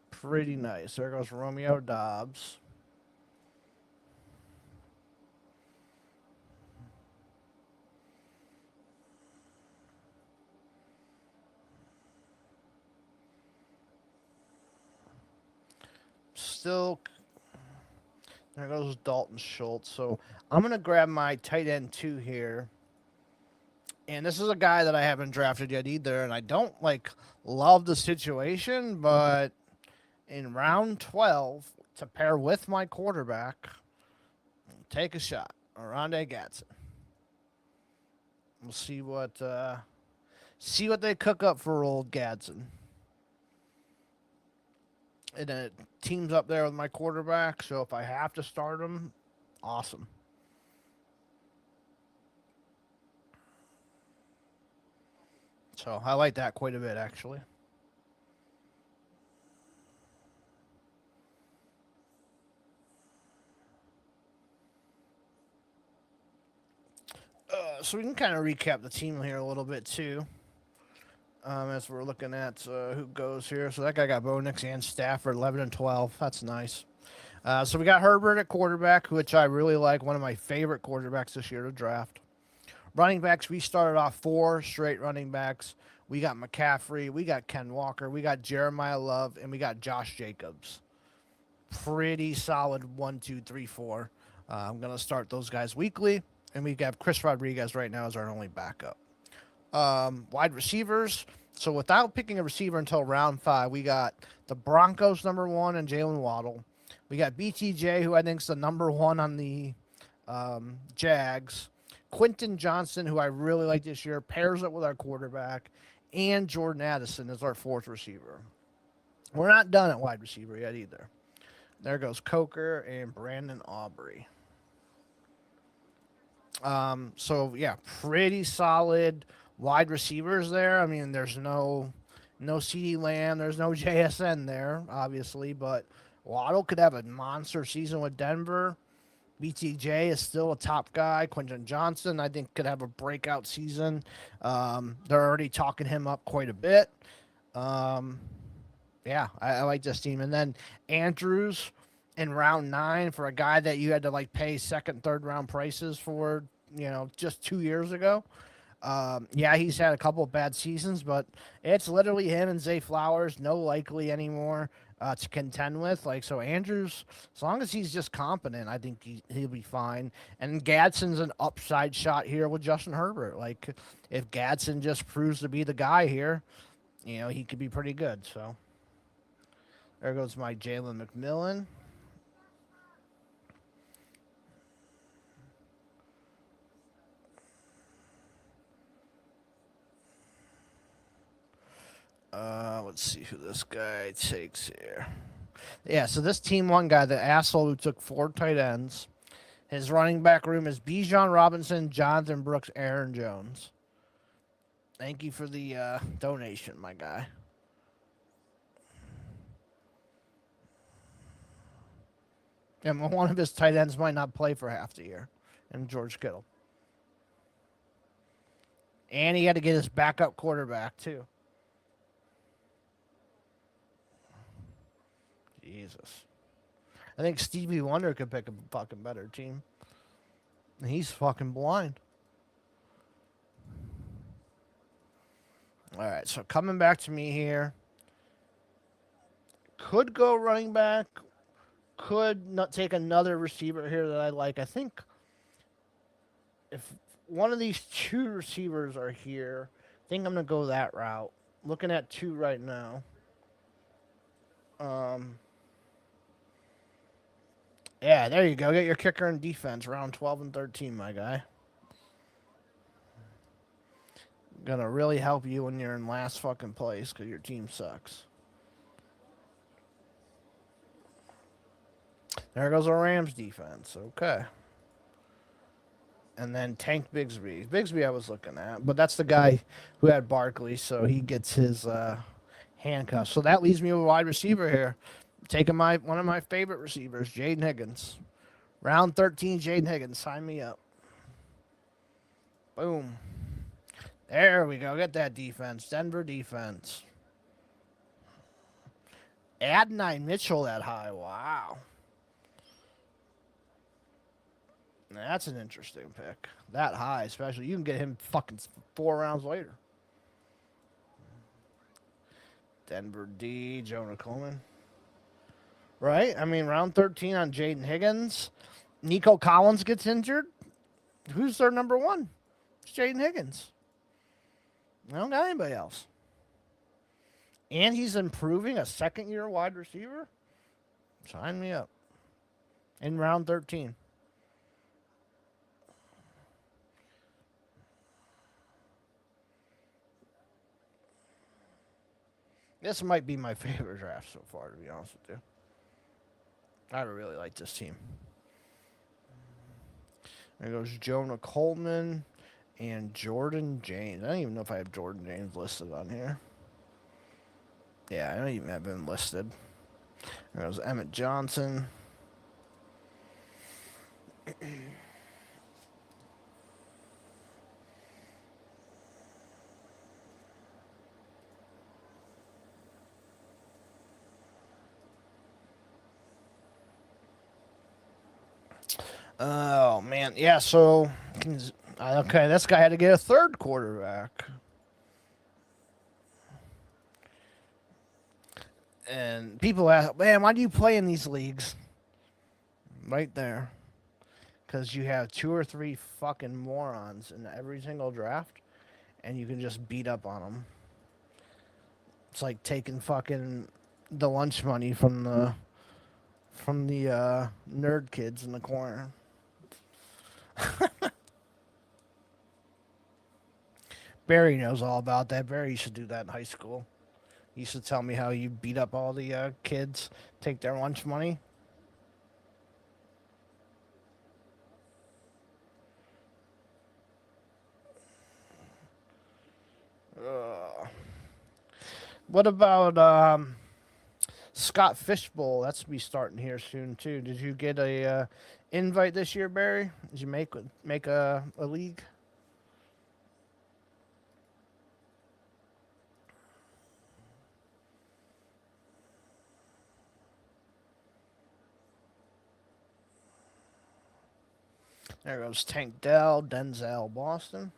Pretty nice. There goes Romeo Dobbs. Still, there goes Dalton Schultz. So I'm going to grab my tight end 2 here. And this is a guy that I haven't drafted yet either. And I don't love the situation, but in round 12, to pair with my quarterback, take a shot. Oronde Gadsden. We'll see what they cook up for old Gadsden. And it teams up there with my quarterback, so if I have to start him, awesome. So I like that quite a bit, actually. So we can kind of recap the team here a little bit too, as we're looking at who goes here. So that guy got Bo Nix and Stafford, 11 and 12. That's nice. So we got Herbert at quarterback, which I really like. One of my favorite quarterbacks this year to draft. Running backs, we started off 4 straight running backs. We got McCaffrey, we got Ken Walker, we got Jeremiah Love, and we got Josh Jacobs. Pretty solid 1, 2, 3, 4. I'm going to start those guys weekly. And we got Chris Rodriguez right now as our only backup. Wide receivers. So without picking a receiver until round 5, we got the Broncos #1 and Jalen Waddle. We got BTJ, who I think is the #1 on the Jags. Quentin Johnson, who I really like this year, pairs up with our quarterback. And Jordan Addison is our 4th receiver. We're not done at wide receiver yet either. There goes Coker and Brandon Aubrey. So yeah, pretty solid wide receivers there. I mean, there's no CeeDee Lamb, there's no JSN there, obviously, but Waddle could have a monster season with Denver. BTJ is still a top guy. Quentin Johnson, I think, could have a breakout season. They're already talking him up quite a bit. Yeah, I like this team. And then Andrews in round 9 for a guy that you had to pay second, third round prices for, just 2 years ago. Yeah, he's had a couple of bad seasons, but it's literally him and Zay Flowers, no likely anymore to contend with. So Andrews, as long as he's just competent, I think he'll be fine. And Gadsden's an upside shot here with Justin Herbert. If Gadsden just proves to be the guy here, he could be pretty good. So there goes my Jalen McMillan. Let's see who this guy takes here. Yeah, so this team 1 guy, the asshole who took 4 tight ends. His running back room is Bijan Robinson, Jonathan Brooks, Aaron Jones. Thank you for the donation, my guy. And one of his tight ends might not play for half the year. And George Kittle. And he had to get his backup quarterback, too. Jesus. I think Stevie Wonder could pick a fucking better team. And he's fucking blind. All right, so coming back to me here. Could go running back. Could not take another receiver here that I like. I think if one of these 2 receivers are here, I think I'm going to go that route. Looking at 2 right now. Yeah, there you go. Get your kicker and defense, round 12 and 13, my guy. Gonna really help you when you're in last fucking place because your team sucks. There goes our Rams defense. Okay. And then Tank Bigsby. Bigsby I was looking at, but that's the guy who had Barkley, so he gets his handcuffs. So that leaves me with a wide receiver here. Taking one of my favorite receivers, Jaden Higgins. Round 13, Jaden Higgins. Sign me up. Boom. There we go. Get that defense. Denver defense. Adonai Mitchell that high. Wow. That's an interesting pick. That high, especially. You can get him fucking 4 rounds later. Denver D, Jonah Coleman. Right? I mean, round 13 on Jaden Higgins. Nico Collins gets injured. Who's their number one? It's Jaden Higgins. I don't got anybody else. And he's improving, a second-year wide receiver. Sign me up. In round 13. This might be my favorite draft so far, to be honest with you. I really like this team. There goes Jonah Coleman and Jordan James. I don't even know if I have Jordan James listed on here. Yeah, I don't even have him listed. There goes Emmett Johnson. Oh, man. Yeah, so... Okay, this guy had to get a third quarterback. And people ask, man, why do you play in these leagues? Right there. Because you have 2 or 3 fucking morons in every single draft, and you can just beat up on them. It's like taking fucking the lunch money from the nerd kids in the corner. Barry knows all about that. Barry used to do that in high school. He used to tell me how you beat up all the kids, take their lunch money. What about Scott Fishbowl? That's to be starting here soon too. Did you get a invite this year, Barry? Did you make a league? There goes Tank Dell, Denzel Boston.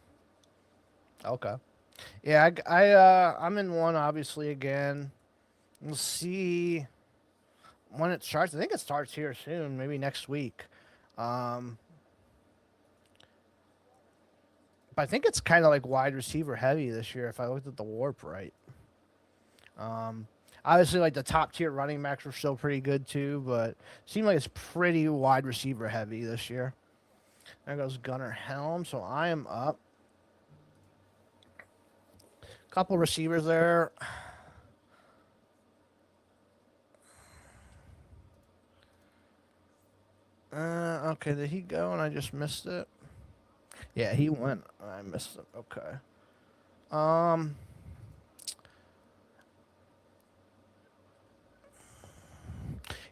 Okay. Yeah, I'm in one obviously again. We'll see when it starts. I think it starts here soon, maybe next week. Um, but I think it's kind of like wide receiver heavy this year if I looked at the warp right. Um, Obviously, like the top tier running backs are still pretty good too, but it seems like it's pretty wide receiver heavy this year. There goes Gunnar Helm, so I am up. Couple receivers there. Okay, did he go and I just missed it? Yeah, he went. I missed it. Okay. Um.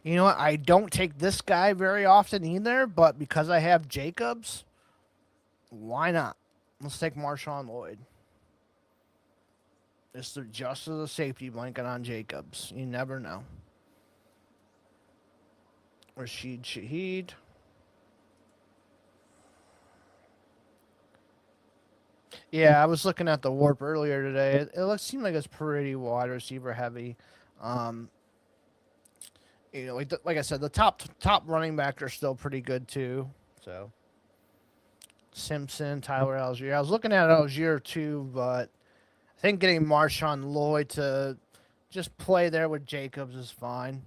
You know what? I don't take this guy very often either, but because I have Jacobs, why not? Let's take Marshawn Lloyd. Just as a safety blanket on Jacobs. You never know. Rashid Shaheed. Yeah, I was looking at the warp earlier today. It seemed like it's pretty wide receiver heavy. Um, like I said, the top running back are still pretty good too. So Simpson, Tyler Algier. I was looking at Algier too, but I think getting Marshawn Lloyd to just play there with Jacobs is fine.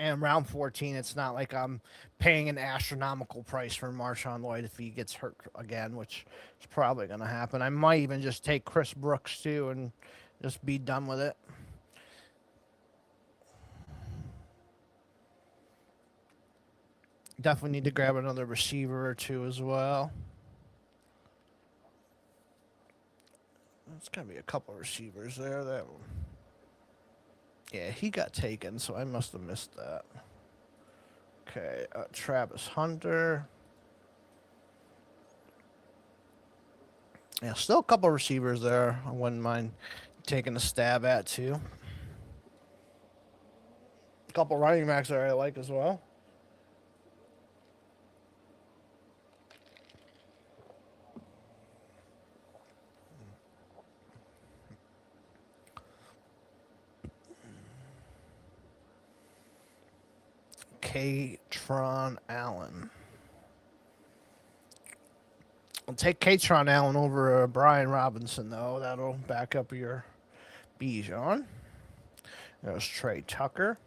And round 14, it's not like I'm paying an astronomical price for Marshawn Lloyd if he gets hurt again, which is probably going to happen. I might even just take Chris Brooks too and just be done with it. Definitely need to grab another receiver or two as well. There's got to be a couple receivers there. That yeah, he got taken, so I must have missed that. Okay, Travis Hunter. Yeah, still a couple receivers there. I wouldn't mind taking a stab at too. A couple running backs there I like as well. Katron Allen. I'll take Katron Allen over Brian Robinson, though. That'll back up your Bijan. There's Trey Tucker.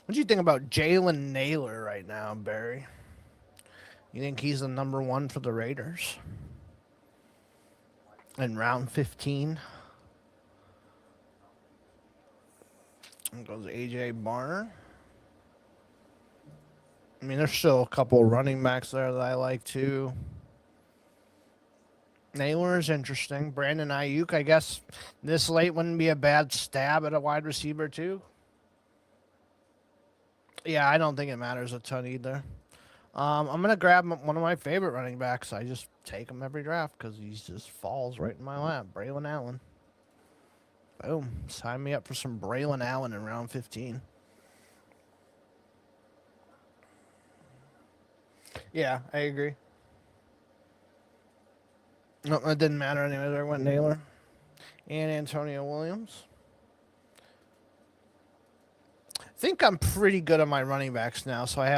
What do you think about Jalen Naylor right now, Barry? You think he's the number one for the Raiders? In round 15. And goes A.J. Barner. I mean, there's still a couple running backs there that I like too. Naylor is interesting. Brandon Ayuk, I guess this late wouldn't be a bad stab at a wide receiver too. Yeah, I don't think it matters a ton either. I'm going to grab one of my favorite running backs. I just take him every draft because he just falls right in my lap. Braylon Allen. Boom. Sign me up for some Braylon Allen in round 15. Yeah, I agree. No, it didn't matter anyway. There went Naylor and Antonio Williams. I think I'm pretty good at my running backs now. So I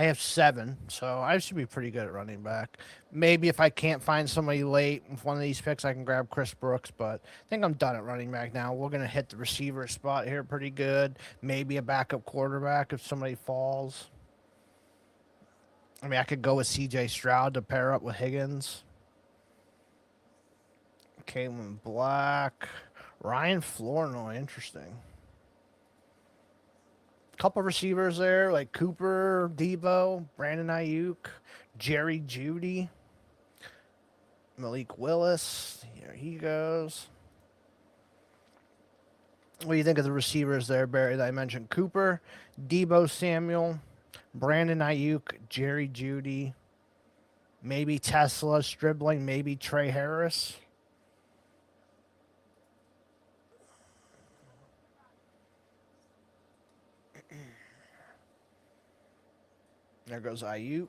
have 7, so I should be pretty good at running back. Maybe if I can't find somebody late with one of these picks, I can grab Chris Brooks, but I think I'm done at running back now. We're going to hit the receiver spot here pretty good. Maybe a backup quarterback if somebody falls. I mean, I could go with C.J. Stroud to pair up with Higgins. Kalen Black. Ryan Flournoy, interesting. Couple receivers there, like Cooper, Debo, Brandon Ayuk, Jerry Jeudy, Malik Willis. Here he goes. What do you think of the receivers there, Barry, that I mentioned? Cooper, Debo Samuel, Brandon Ayuk, Jerry Jeudy, maybe Tesla Stribling, maybe Trey Harris. There goes Ayuk.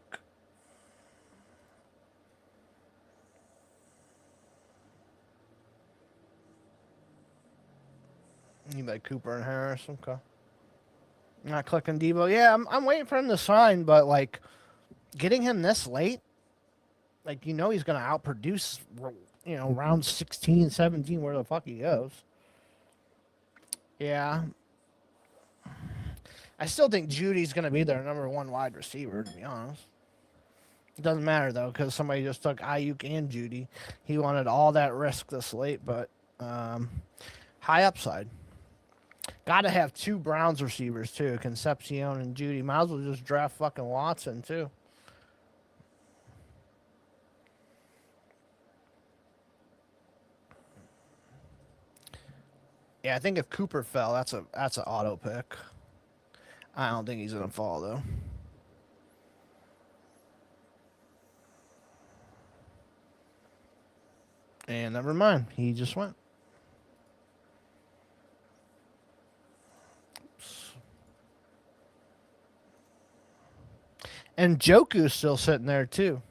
You like Cooper and Harris? Okay. Not clicking Debo. Yeah, I'm waiting for him to sign, but like getting him this late, like he's gonna outproduce round 16, 17, where the fuck he goes. Yeah. I still think Judy's gonna be their number one wide receiver, to be honest. It doesn't matter though, because somebody just took Ayuk and Judy. He wanted all that risk this late, but high upside. Got to have 2 Browns receivers too, Concepcion and Judy. Might as well just draft fucking Watson too. Yeah, I think if Cooper fell, that's an auto pick. I don't think he's gonna fall though. And never mind, he just went. And Joku's still sitting there too.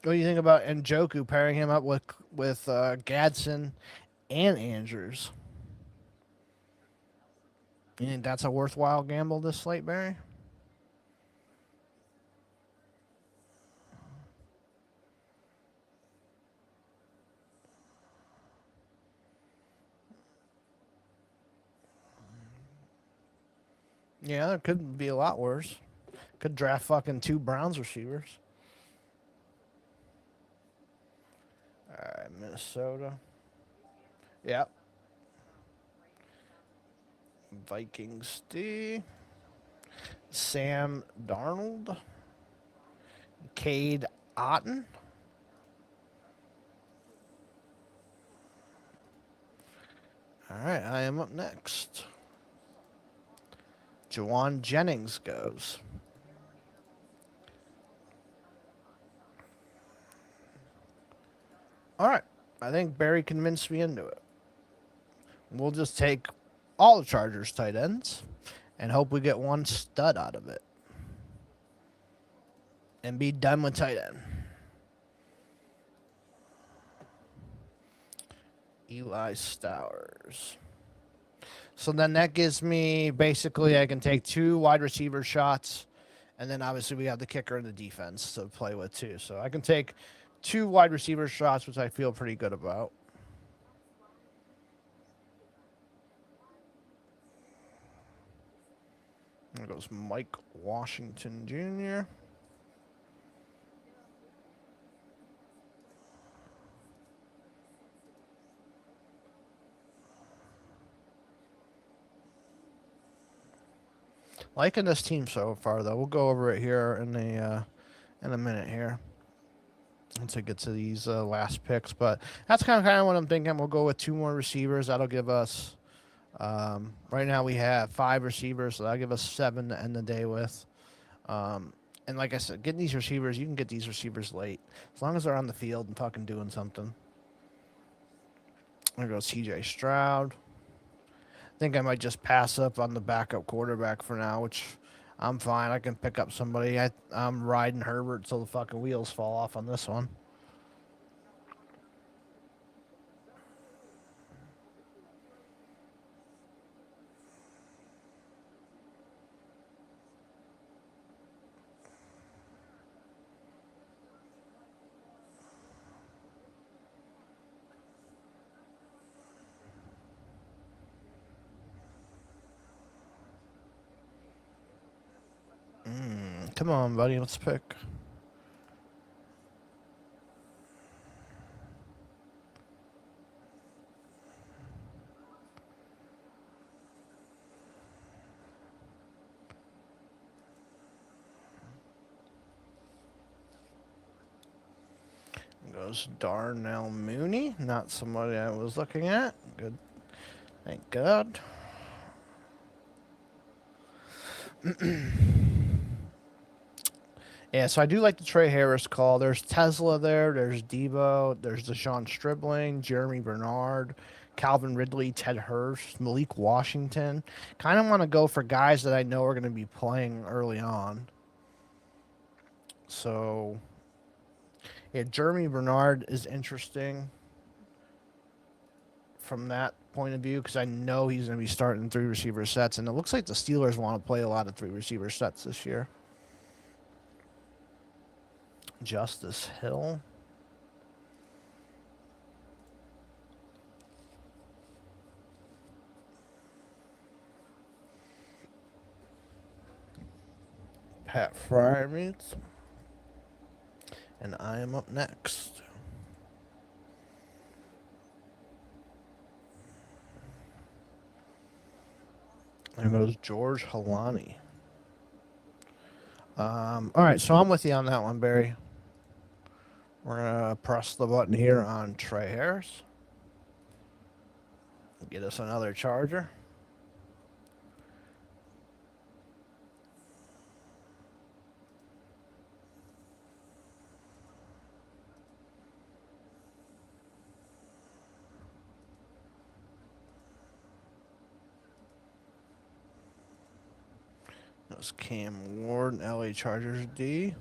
What do you think about Njoku pairing him up with Gadsden and Andrews? You think that's a worthwhile gamble this slate, Barry? Yeah, it could be a lot worse. Could draft fucking 2 Browns receivers. All right, Minnesota. Yep. Vikings D. Sam Darnold. Cade Otton. All right, I am up next. Jawan Jennings goes. All right, I think Barry convinced me into it. We'll just take all the Chargers tight ends and hope we get one stud out of it and be done with tight end. Eli Stowers. So then that gives me basically I can take 2 wide receiver shots, and then obviously we have the kicker and the defense to play with too. So I can take 2 wide receiver shots, which I feel pretty good about. There goes Mike Washington Jr. Liking this team so far, though. We'll go over it here in a minute here once I get to these last picks. But that's kind of what I'm thinking. We'll go with 2 more receivers. That'll give us right now we have 5 receivers, so that'll give us 7 to end the day with. And like I said, getting these receivers, you can get these receivers late as long as they're on the field and fucking doing something. There goes C.J. Stroud. I think I might just pass up on the backup quarterback for now, which I'm fine. I can pick up somebody. I'm riding Herbert till the fucking wheels fall off on this one. Come on, buddy. Let's pick. Goes Darnell Mooney. Not somebody I was looking at. Good. Thank God. Yeah, so I do like the Trey Harris call. There's Tesla there. There's Debo. There's Deshaun Stribling, Jeremy Bernard, Calvin Ridley, Ted Hurst, Malik Washington. Kind of want to go for guys that I know are going to be playing early on. So, yeah, Jeremy Bernard is interesting from that point of view because I know he's going to be starting 3 receiver sets, and it looks like the Steelers want to play a lot of 3 receiver sets this year. Justice Hill. Pat Fryermuth. And I am up next. There goes George Halani. All right, so I'm with you on that one, Barry. We're going to press the button here on Trey Harris. Get us another Charger. That's Cam Ward, LA Chargers D.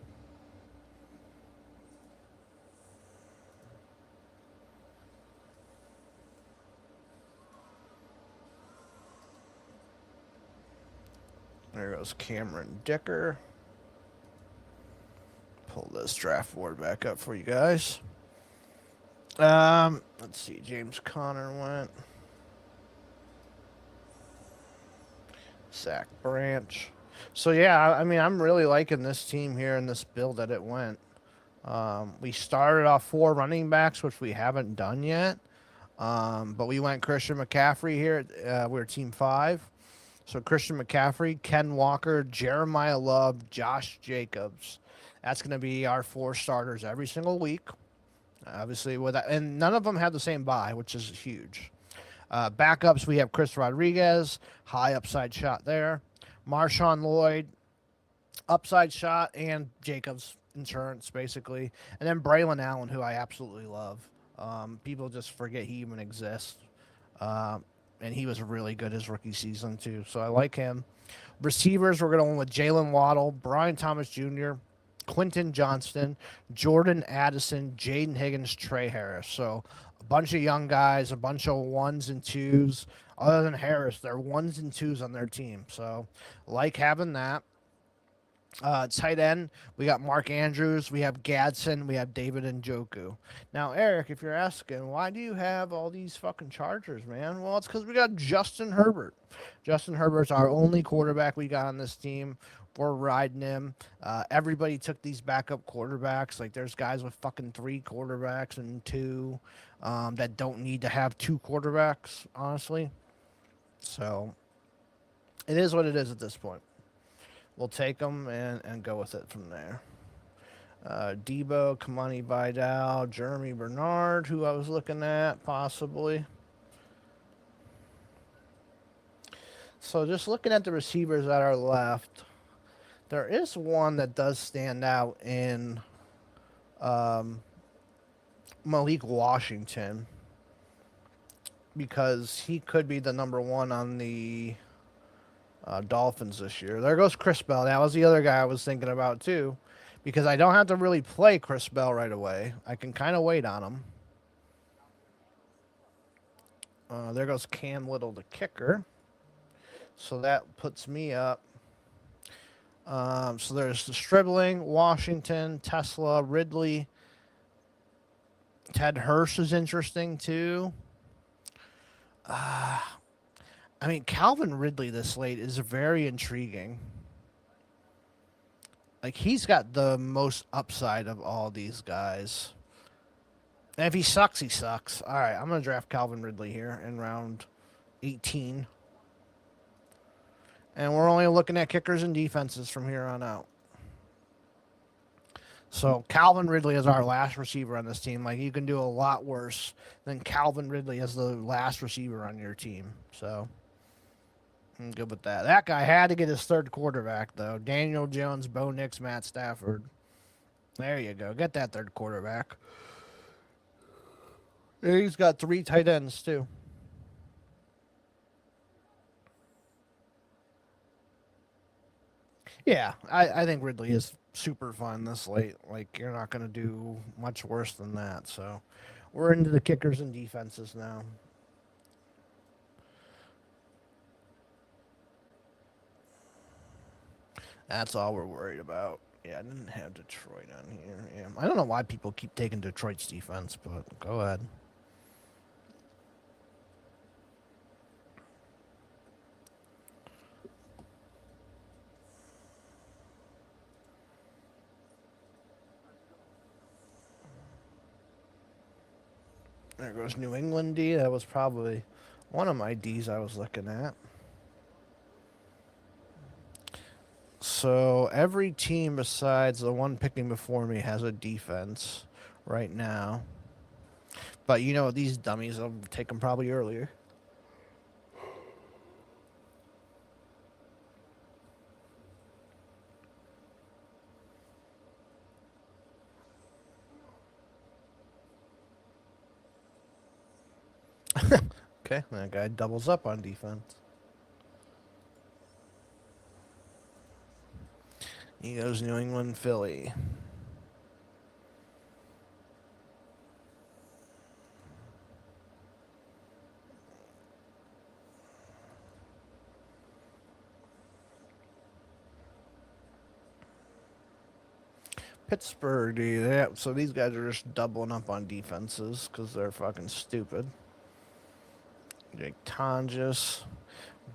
There goes Cameron Dicker. Pull this draft board back up for you guys. Let's see. James Conner went. Zach Branch. So yeah, I mean, I'm really liking this team here and this build that it went. We started off 4 running backs, which we haven't done yet. But we went Christian McCaffrey here. We're team 5. So Christian McCaffrey, Ken Walker, Jeremiah Love, Josh Jacobs. That's going to be our 4 starters every single week. Obviously, with that, and none of them have the same bye, which is huge. Backups, we have Chris Rodriguez, high upside shot there. Marshawn Lloyd, upside shot, and Jacobs insurance, basically. And then Braylon Allen, who I absolutely love. People just forget he even exists. And he was really good his rookie season, too. So I like him. Receivers, we're going to go with Jalen Waddle, Brian Thomas Jr., Quentin Johnston, Jordan Addison, Jaden Higgins, Trey Harris. So a bunch of young guys, a bunch of 1s and 2s. Other than Harris, they're 1s and 2s on their team. So like having that. Tight end, we got Mark Andrews, we have Gadsden, we have David Njoku. Now, Eric, if you're asking, why do you have all these fucking Chargers, man? Well, it's because we got Justin Herbert. Justin Herbert's our only quarterback we got on this team. We're riding him. Everybody took these backup quarterbacks. Like, there's guys with fucking 3 quarterbacks and 2 that don't need to have 2 quarterbacks, honestly. So, it is what it is at this point. We'll take them and go with it from there. Debo, Kamani Vidal, Jeremy Bernard, who I was looking at, possibly. So just looking at the receivers that are left, there is one that does stand out in Malik Washington, because he could be the number 1 on the Dolphins this year. There goes Chris Bell. That was the other guy I was thinking about too, because I don't have to really play Chris Bell right away. I can kind of wait on him. There goes Cam Little, the kicker. So that puts me up. So there's the Stribling, Washington, Tesla, Ridley. Ted Hurst is interesting too. I mean, Calvin Ridley this late is very intriguing. Like, he's got the most upside of all these guys. And if he sucks, he sucks. All right, I'm going to draft Calvin Ridley here in round 18. And we're only looking at kickers and defenses from here on out. So Calvin Ridley is our last receiver on this team. Like, you can do a lot worse than Calvin Ridley as the last receiver on your team. So I'm good with that. That guy had to get his 3rd quarterback, though. Daniel Jones, Bo Nix, Matt Stafford. There you go. Get that 3rd quarterback. And he's got 3 tight ends, too. Yeah, I think Ridley is super fun this late. Like, you're not going to do much worse than that. So we're into the kickers and defenses now. That's all we're worried about. Yeah, I didn't have Detroit on here. Yeah, I don't know why people keep taking Detroit's defense, but go ahead. There goes New England D. That was probably one of my Ds I was looking at. So every team besides the one picking before me has a defense right now. But you know, these dummies, I'll take them probably earlier. Okay, that guy doubles up on defense. He goes New England, Philly. Pittsburgh, dude. So these guys are just doubling up on defenses because they're fucking stupid. Jake Tonjes,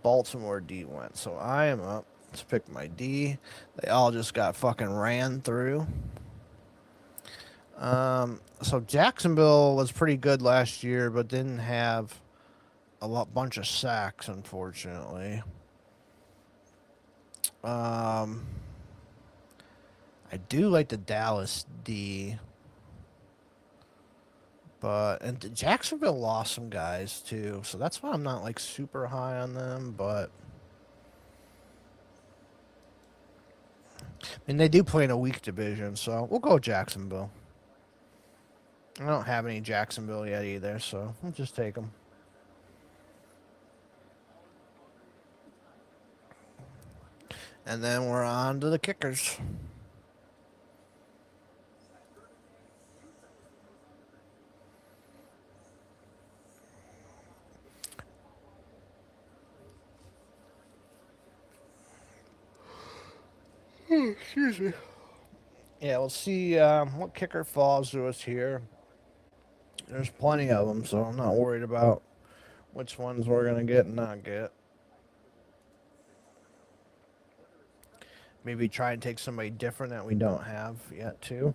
Baltimore D went. So I am up. Let's pick my D. They all just got fucking ran through. So Jacksonville was pretty good last year, but didn't have bunch of sacks, unfortunately. Um, I do like the Dallas D, but and Jacksonville lost some guys too, so that's why I'm not like super high on them. But I mean, they do play in a weak division, so we'll go Jacksonville. I don't have any Jacksonville yet either, so we'll just take them. And then we're on to the kickers. Excuse me. Yeah, we'll see what kicker falls to us here. There's plenty of them, so I'm not worried about which ones we're going to get and not get. Maybe try and take somebody different that we don't have yet, too.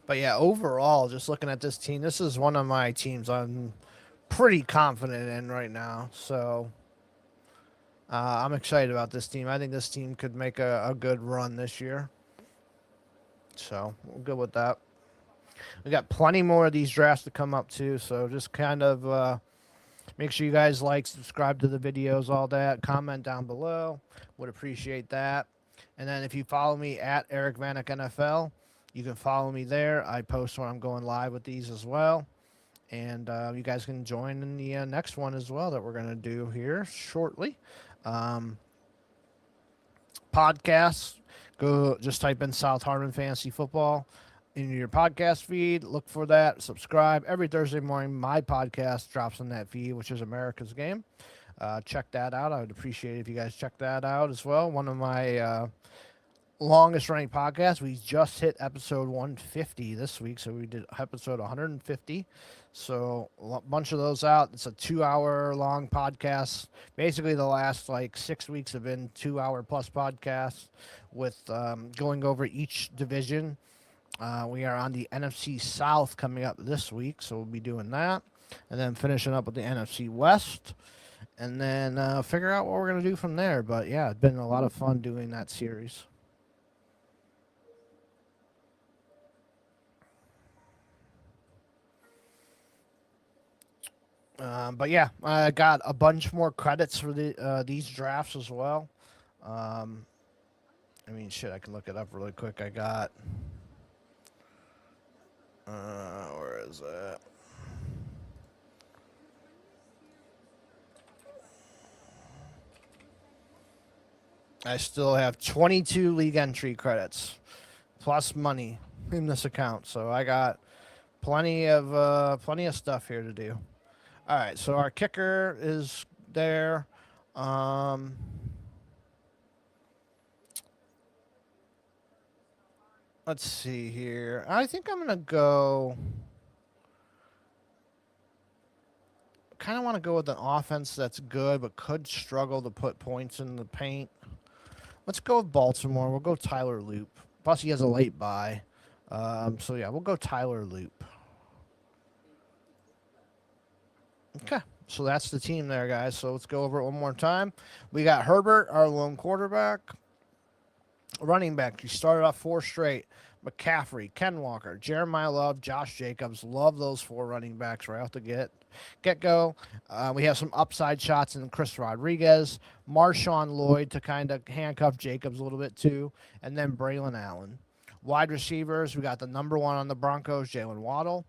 But yeah, overall, just looking at this team, this is one of my teams I'm pretty confident in right now. So I'm excited about this team. I think this team could make a good run this year. So we're good with that. We got plenty more of these drafts to come up too. So just kind of make sure you guys like, subscribe to the videos, all that. Comment down below. Would appreciate that. And then if you follow me at Eric Vanek NFL, you can follow me there. I post when I'm going live with these as well. And you guys can join in the next one as well that we're going to do here shortly. Podcasts, go just type in South Harmon Fantasy Football in your podcast feed. Look for that. Subscribe. Every Thursday morning, my podcast drops on that feed, which is America's Game. Check that out. I would appreciate it if you guys check that out as well. One of my longest running podcasts. We just hit episode 150 this week, so we did episode 150. So a bunch of those out. It's a 2-hour long podcast. Basically, the last like 6 weeks have been 2-hour plus podcasts with going over each division. We are on the NFC South coming up this week, so we'll be doing that, and then finishing up with the NFC West, and then figure out what we're gonna do from there. But yeah, it's been a lot of fun doing that series. But yeah, I got a bunch more credits for these drafts as well. Um, I mean, shit, I can look it up really quick. I got where is it? I still have 22 league entry credits plus money in this account, so I got plenty of stuff here to do. All right, so our kicker is there. Um, let's see here. I think I'm gonna go. Kind of want to go with an offense that's good but could struggle to put points in the paint. Let's go with Baltimore. We'll go Tyler Loop. Plus, he has a late bye. So yeah, we'll go Tyler Loop. Okay. So that's the team there, guys. So let's go over it one more time. We got Herbert, our lone quarterback. Running back, he started off 4 straight. McCaffrey, Ken Walker, Jeremiah Love, Josh Jacobs. Love those 4 running backs right off the get-go. We have some upside shots in Chris Rodriguez, Marshawn Lloyd to kind of handcuff Jacobs a little bit too, and then Braylon Allen. Wide receivers, we got the number 1 on the Broncos, Jalen Waddle.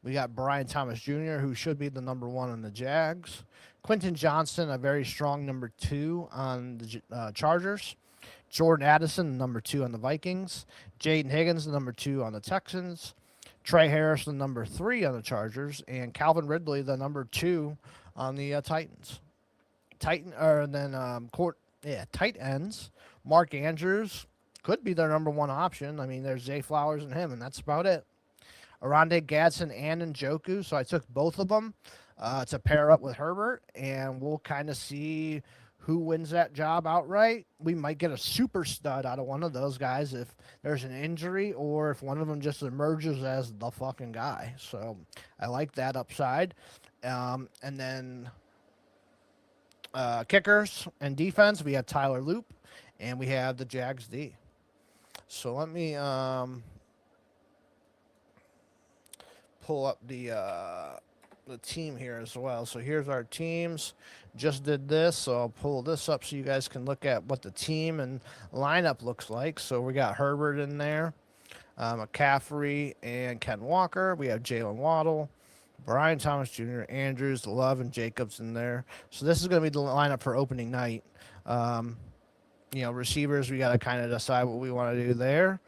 We got Brian Thomas Jr., who should be the number 1 on the Jags. Quentin Johnston, a very strong number 2 on the Chargers. Jordan Addison, number 2 on the Vikings. Jaden Higgins, the number 2 on the Texans. Trey Harris, the number 3 on the Chargers. And Calvin Ridley, the number 2 on the Titans. Tight ends. Mark Andrews, could be their number one option. I mean, there's Zay Flowers and him, and that's about it. Aronde Gadsden and Njoku, so I took both of them to pair up with Herbert, and we'll kind of see who wins that job outright. We might get a super stud out of one of those guys if there's an injury or if one of them just emerges as the fucking guy. So I like that upside. And then kickers and defense, we have Tyler Loop, and we have the Jags D. So let me pull up the team here as well. So here's our teams. Just did this, so I'll pull this up so you guys can look at what the team and lineup looks like. So we got Herbert in there, McCaffrey and Ken Walker. We have Jalen Waddle, Brian Thomas Jr., Andrews, Love, and Jacobs in there. So this is going to be the lineup for opening night. Receivers, we got to kind of decide what we want to do there.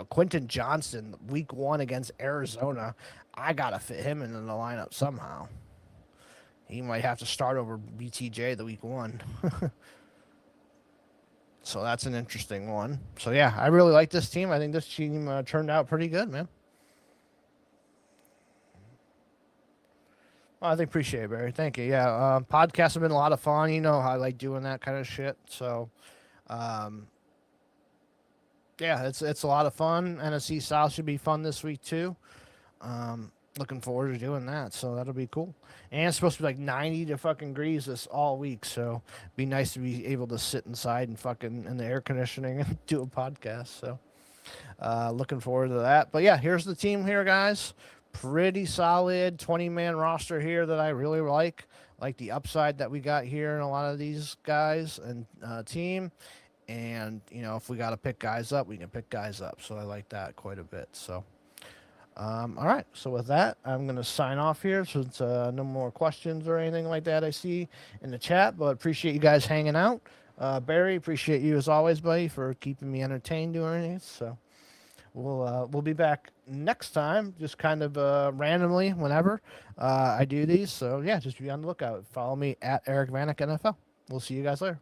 Quentin Johnston, week 1 against Arizona. I got to fit him into the lineup somehow. He might have to start over BTJ the week 1. So that's an interesting one. So, yeah, I really like this team. I think this team turned out pretty good, man. Well, I appreciate it, Barry. Thank you. Yeah, podcasts have been a lot of fun. You know how I like doing that kind of shit. So, yeah, it's a lot of fun. NFC South should be fun this week, too. Looking forward to doing that, so that'll be cool. And it's supposed to be like 90 to fucking degrees this all week, so it'd be nice to be able to sit inside and fucking in the air conditioning and do a podcast. So looking forward to that. But yeah, here's the team here, guys. Pretty solid 20-man roster here that I really like. Like the upside that we got here in a lot of these guys and team. And, if we got to pick guys up, we can pick guys up. So I like that quite a bit. So. All right, so with that, I'm going to sign off here since no more questions or anything like that I see in the chat, but appreciate you guys hanging out. Barry, appreciate you as always, buddy, for keeping me entertained doing this. So we'll be back next time, just kind of randomly whenever I do these. So, yeah, just be on the lookout. Follow me at Eric Vanek NFL. We'll see you guys later.